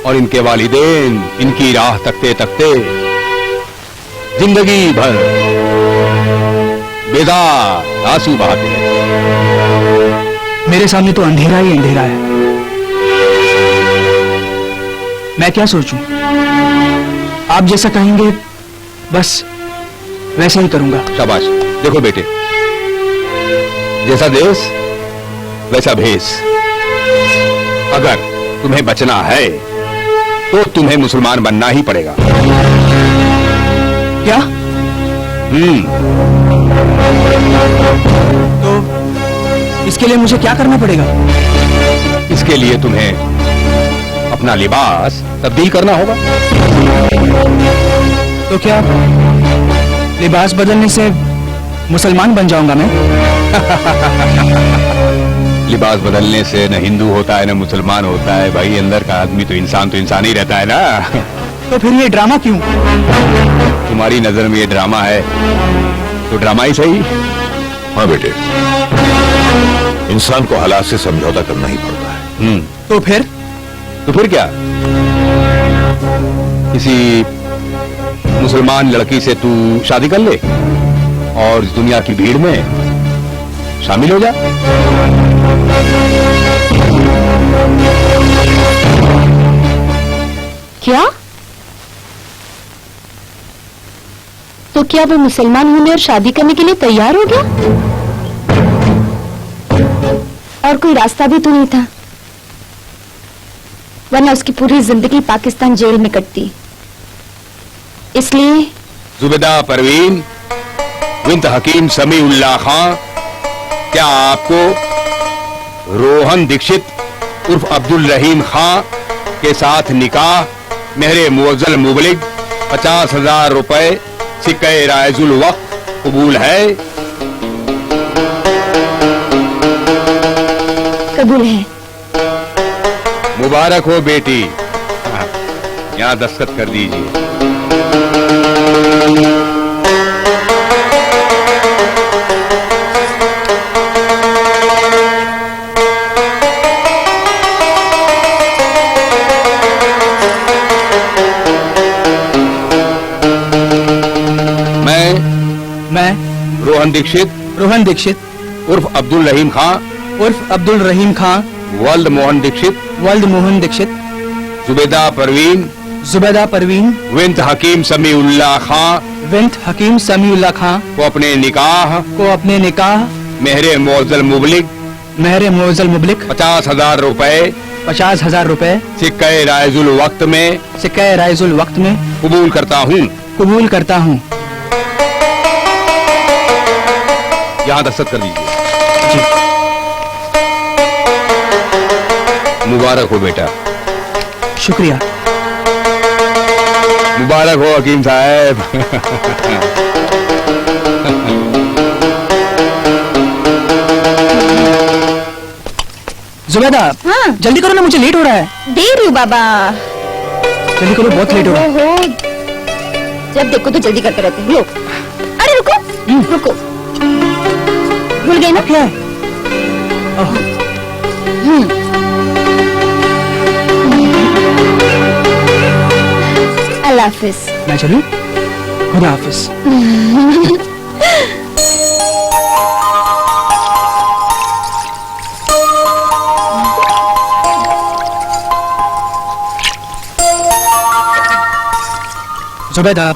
और इनके वालिदैन इनकी राह तकते तकते जिंदगी भर बेदार आंसू बहाते हैं। मेरे सामने तो अंधेरा ही अंधेरा है। मैं क्या सोचूं? आप जैसा कहेंगे बस वैसा ही करूंगा। शाबाश। देखो बेटे, जैसा देश वैसा भेष। अगर तुम्हें बचना है तो तुम्हें मुसलमान बनना ही पड़ेगा। क्या? तो इसके लिए मुझे क्या करना पड़ेगा? इसके लिए तुम्हें अपना लिबास तब्दील करना होगा। तो क्या लिबास बदलने से मुसलमान बन जाऊंगा मैं? लिबास बदलने से न हिंदू होता है न मुसलमान होता है भाई। अंदर का आदमी तो इंसान ही रहता है ना। तो फिर ये ड्रामा क्यों? तुम्हारी नजर में ये ड्रामा है तो ड्रामा ही सही। हाँ बेटे, इंसान को हालात से समझौता करना ही पड़ता है। तो फिर क्या? किसी मुसलमान लड़की से तू शादी कर ले और इस दुनिया की भीड़ में शामिल हो जा। क्या? तो क्या वो मुसलमान होने और शादी करने के लिए तैयार हो गया? और कोई रास्ता भी तो नहीं था, वरना उसकी पूरी जिंदगी पाकिस्तान जेल में कटती। इसलिए जुबेदा परवीन बिन्त हकीम समीउल्लाह खां, क्या आपको रोहन दीक्षित उर्फ अब्दुल रहीम खां के साथ निकाह मेहरे मुअज्जल मुबलिग 50,000 रुपए सिक्के राइजुल वक्त कबूल है? कबूल है। मुबारक हो बेटी। यहाँ दस्तखत कर दीजिए। मैं रोहन दीक्षित उर्फ अब्दुल रहीम खां वल्द मोहन दीक्षित जुबेदा परवीन बिन्त हकीम समीउल्लाह खां को अपने निकाह मेहरे मुअज्जल मुबलिग 50,000 रुपए सिक्के राइजुल वक्त में कबूल करता हूँ। यहाँ दस्तखत कर दीजिए। जी। मुबारक हो बेटा। शुक्रिया। मुबारक हो हकीम साहब। जुबैदा, हाँ जल्दी करो ना, मुझे लेट हो रहा है। दे रही हूँ बाबा। जल्दी करो, बहुत लेट हो रहा है। ओहो, जब देखो तो जल्दी करते रहते हो। अरे रुको, रुको, भूल गए ना? क्या है? अल्लाह हाफिज। मैं चलूं? खुदा हाफिज। जुबैदा,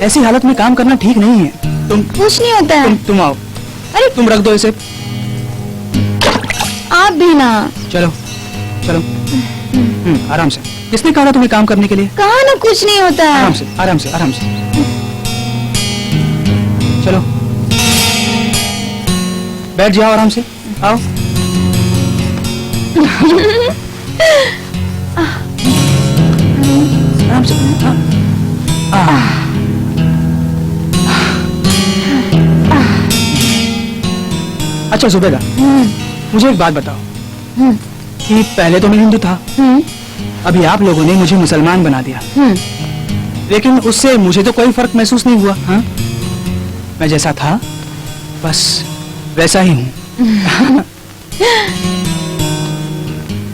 ऐसी हालत में काम करना ठीक नहीं है। तुम कुछ नहीं होता है। तुम आओ। अरे तुम रख दो इसे। आप भी ना। चलो चलो, आराम से। किसने कहा था तुम्हें काम करने के लिए? कहा ना कुछ नहीं होता है। आराम से आराम से आराम से। चलो बैठ जाओ, आराम से आओ। आराम से। अच्छा जुबैदा, मुझे एक बात बताओ कि पहले तो मैं हिंदू था, अभी आप लोगों ने मुझे मुसलमान बना दिया, लेकिन उससे मुझे तो कोई फर्क महसूस नहीं हुआ। हाँ, मैं जैसा था बस वैसा ही हूँ।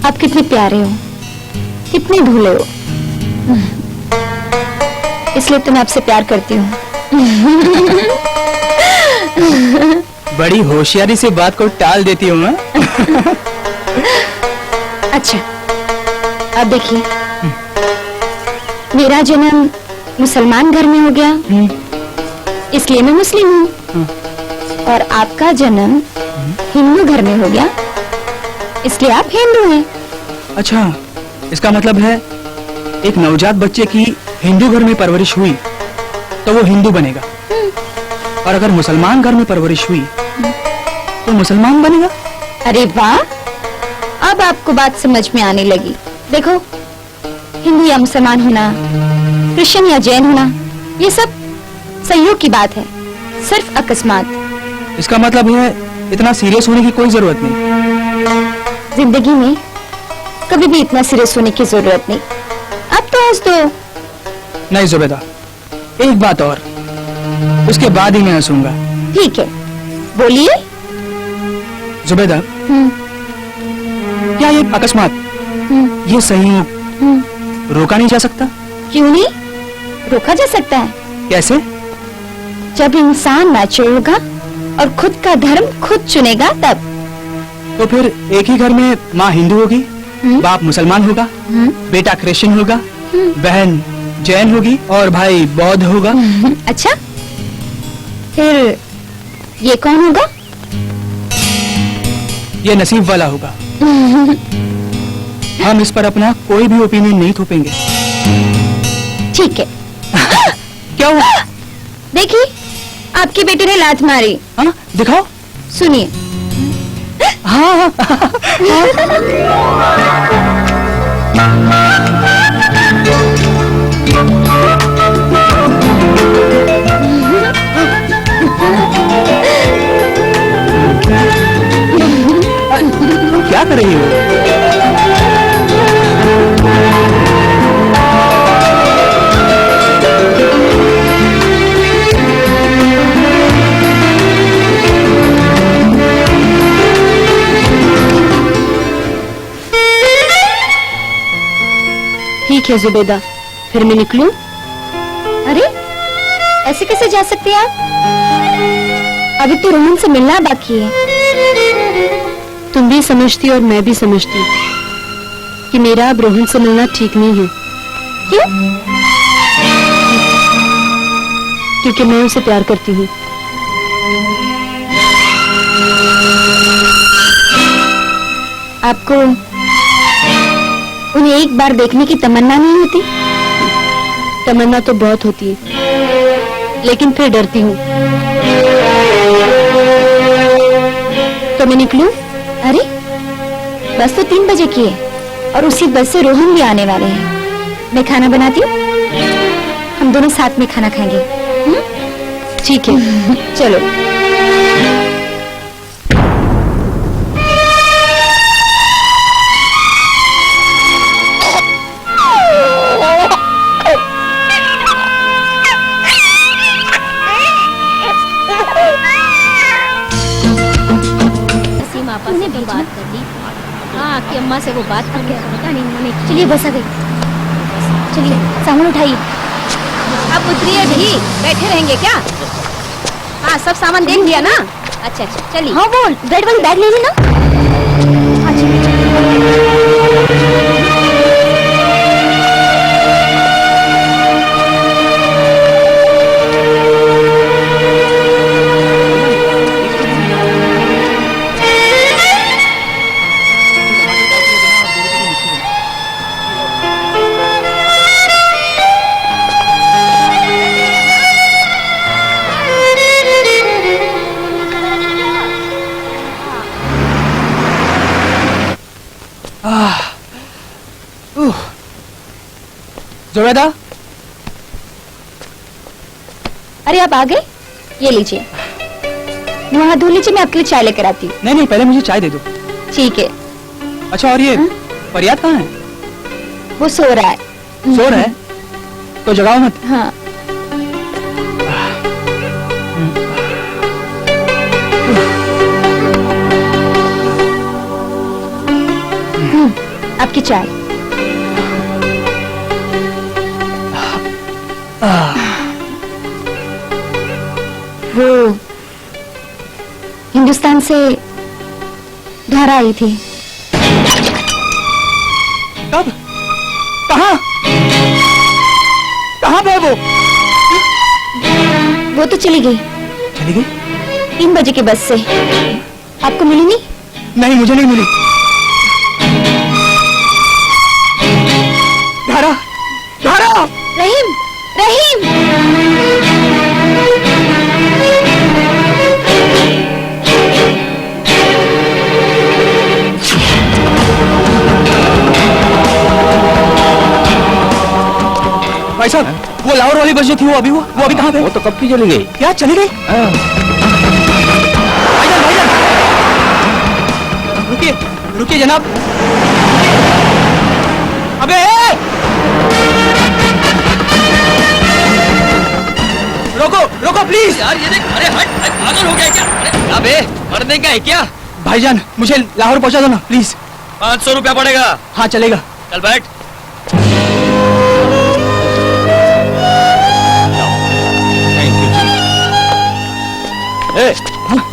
आप कितने प्यारे हो, कितने भोले हो, इसलिए तो मैं आपसे प्यार करती हूँ। बड़ी होशियारी से बात को टाल देती हूँ मैं। अच्छा, अब देखिए, मेरा जन्म मुसलमान घर में हो गया, इसलिए मैं मुस्लिम हूँ, और आपका जन्म हिंदू घर में हो गया, इसलिए आप हिंदू हैं। अच्छा, इसका मतलब है एक नवजात बच्चे की हिंदू घर में परवरिश हुई तो वो हिंदू बनेगा, और अगर मुसलमान घर में परवरिश हुई तो मुसलमान बनेगा। अरे वाह, अब आपको बात समझ में आने लगी। देखो, हिंदू या मुसलमान होना, क्रिश्चियन या जैन होना, ये सब संयोग की बात है, सिर्फ अकस्मात। इसका मतलब है इतना सीरियस होने की कोई जरूरत नहीं। जिंदगी में कभी भी इतना सीरियस होने की जरूरत नहीं। अब तो हंस दो। नहीं जुबैदा, एक बात और, उसके बाद ही मैं हंसूंगा। ठीक है, बोलिए। जुबैदा, क्या ये अकस्मात, ये संयोग रोका नहीं जा सकता? क्यों नहीं, रोका जा सकता है। कैसे? जब इंसान मैच्योर होगा और खुद का धर्म खुद चुनेगा तब। तो फिर एक ही घर में माँ हिंदू होगी, बाप मुसलमान होगा, बेटा क्रिश्चियन होगा, बहन जैन होगी और भाई बौद्ध होगा। अच्छा, फिर ये कौन होगा? ये नसीब वाला होगा। हम इस पर अपना कोई भी ओपिनियन नहीं थोपेंगे। ठीक है। क्या हुआ? देखिए, आपके बेटे ने लात मारी। हाँ, दिखाओ। सुनिए। हाँ, क्या कर रही हो? ठीक है जुबैदा, फिर मैं निकलूं? अरे, ऐसे कैसे जा सकते हैं आप? अभी तो रोहन से मिलना बाकी है। तुम भी समझती और मैं भी समझती कि मेरा अब रोहन से मिलना ठीक नहीं है। क्यों? क्योंकि मैं उसे प्यार करती हूँ। आपको उन्हें एक बार देखने की तमन्ना नहीं होती? तमन्ना तो बहुत होती है, लेकिन फिर डरती हूँ। तो मैं निकलूं? अरे, बस तो 3 बजे की है। और उसी बस से रोहन भी आने वाले हैं। मैं खाना बनाती हूँ, हम दोनों साथ में खाना खाएंगे। ठीक है। चलो। बात कर ली। हाँ कि अम्मा से वो बात करके पता नहीं उन्होंने। चलिए बस आ गई। चलिए सामान उठाइए। अब उतरिए भी, बैठे रहेंगे क्या? हाँ सब सामान दे दिया ना? अच्छा अच्छा चलिए। हाँ वो रेड वाली बैग ले ली ना? जुबैदा, अरे आप आ गए? ये लीजिए, मुँह हाथ धो लीजिए, मैं आपके लिए चाय लेकर आती हूँ। नहीं नहीं, पहले मुझे चाय दे दो। ठीक है। अच्छा और ये फरियाद कहाँ है? वो सो रहा है। सो रहा है? तो जगाओ मत। हाँ। आपकी चाय। वो हिंदुस्तान से धारा आई थी। कब? कहाँ? कहाँ पे वो? वो तो चली गई। चली गई? 3 बजे की बस से। आपको मिली नहीं? नहीं, मुझे नहीं मिली। धारा, धारा! रहीम, रहीम! भाई साहब, वो लाहौर वाली बस जो थी वो अभी कहाँ पे? वो तो कब की चली गई। क्या चली गई? भाईजान, रुकिए, रुकिए जनाब। अबे रोको, रोको प्लीज। यार ये देख, अरे हट, पागल हो गया क्या? अरे अबे मरने का है क्या? भाईजान मुझे लाहौर पहुंचा दो ना प्लीज। 500 रुपया पड़ेगा। हाँ चलेगा। चल बैठ।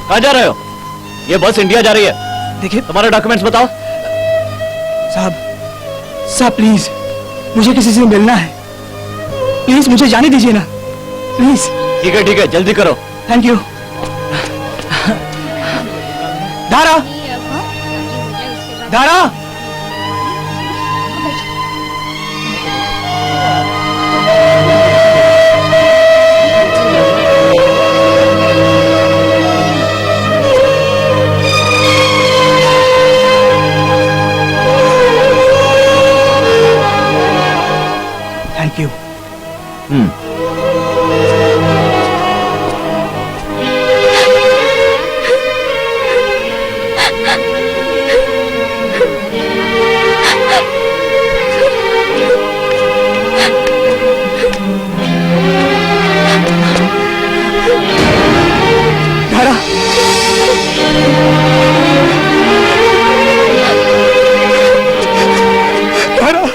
कहाँ जा रहे हो? ये बस इंडिया जा रही है। देखिए तुम्हारे डॉक्यूमेंट्स बताओ। साहब प्लीज, मुझे किसी से मिलना है। प्लीज मुझे जाने दीजिए ना, प्लीज। ठीक है, जल्दी करो। Thank you. धारा, धारा! Thank you. धारा, धारा!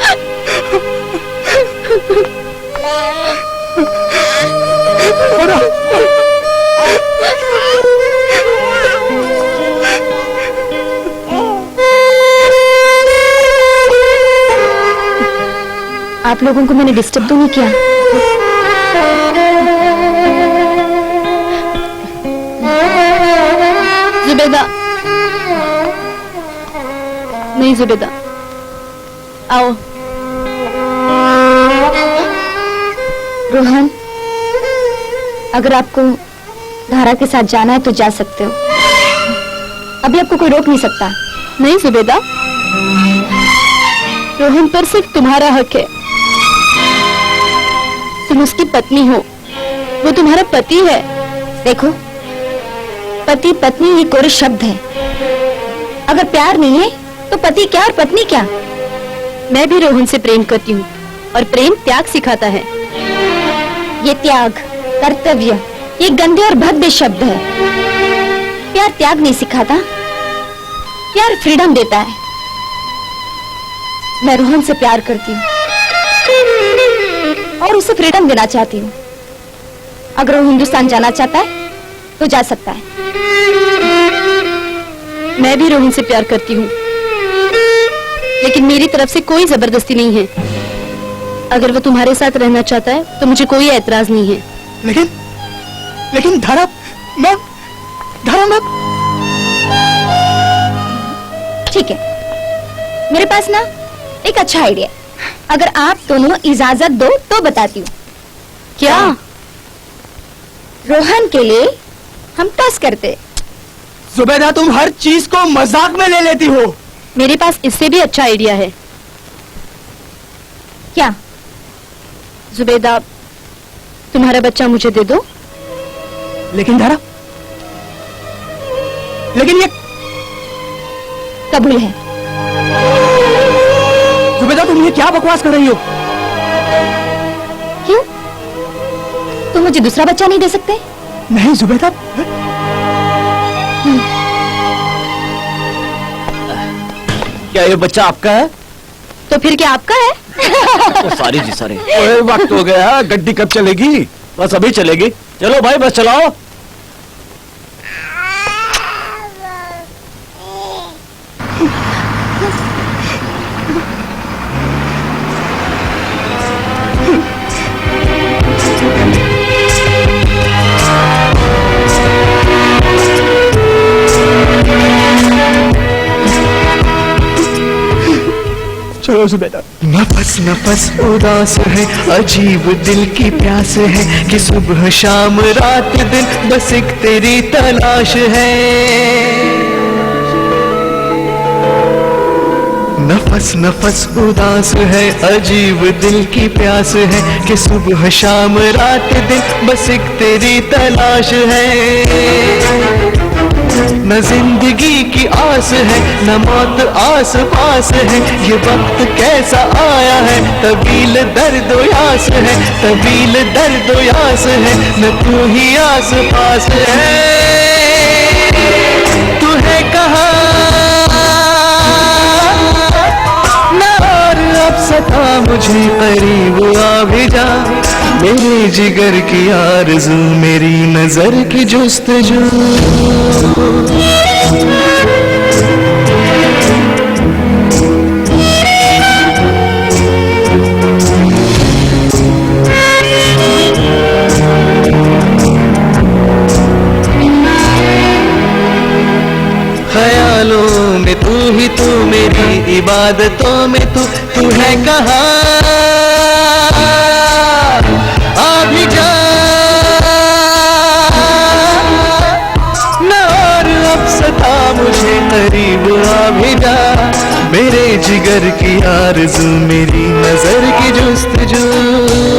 आप लोगों को मैंने डिस्टर्ब तो नहीं किया? जुबैदा, नहीं जुबैदा, आओ। रोहन, अगर आपको धारा के साथ जाना है तो जा सकते हो। अभी आपको कोई रोक नहीं सकता। नहीं जुबैदा, रोहन पर सिर्फ तुम्हारा हक है। तुम उसकी पत्नी हो, वो तुम्हारा पति है। देखो, पति पत्नी ये कोरे शब्द है। अगर प्यार नहीं है तो पति क्या और पत्नी क्या? मैं भी रोहन से प्रेम करती हूँ और प्रेम त्याग सिखाता है। ये त्याग, कर्तव्य, ये गंदे और भद्दे शब्द है। प्यार त्याग नहीं सिखाता, प्यार फ्रीडम देता है। मैं रोहन से प्यार करती हूँ और उसे फ्रीडम देना चाहती हूँ। अगर वो हिंदुस्तान जाना चाहता है तो जा सकता है। मैं भी रोहन से प्यार करती हूँ, लेकिन मेरी तरफ से कोई जबरदस्ती नहीं है। अगर वो तुम्हारे साथ रहना चाहता है तो मुझे कोई एतराज नहीं है। लेकिन धारा, मैं ठीक है, मेरे पास ना एक अच्छा आइडिया है। अगर आप दोनों इजाजत दो तो बताती हूँ। क्या? रोहन के लिए हम टॉस करते। जुबैदा, तुम हर चीज को मजाक में ले लेती हो। मेरे पास इससे भी अच्छा आइडिया है। क्या? जुबैदा, तुम्हारा बच्चा मुझे दे दो। लेकिन धारा, लेकिन ये कबूल है। जुबैदा, तुम ये क्या बकवास कर रही हो? क्यों? तुम मुझे दूसरा बच्चा नहीं दे सकते? नहीं जुबैदा। क्या ये बच्चा आपका है? तो फिर क्या आपका है? सारी जी सारी। ओए, वक्त हो गया, गड्डी कब चलेगी? बस अभी चलेगी। चलो भाई, बस चलाओ। चलो जुबैदा। नफस नफस उदास है, अजीब दिल की प्यास है कि सुबह शाम रात दिन बस एक तेरी तलाश है। नफस नफस उदास है, अजीब दिल की प्यास है कि सुबह शाम रात दिन बस एक तेरी तलाश है। न जिंदगी की आस है, न मौत आस पास है, ये वक्त कैसा आया है, तबील दर्द यास है, तबील दर्द यास है, न तू ही आस पास है। तू है कहाँ न और अब सता मुझे करीब आ भी जा, मेरे जिगर की आरज़ू, मेरी नजर की जुस्तजू। ख्यालों में तू ही तू, मेरी इबादतों में तू है कहाँ आ भी जा, न और अब सता मुझे करीब आ भी जा, मेरे जिगर की आरज़ू, मेरी नजर की जुस्तजू।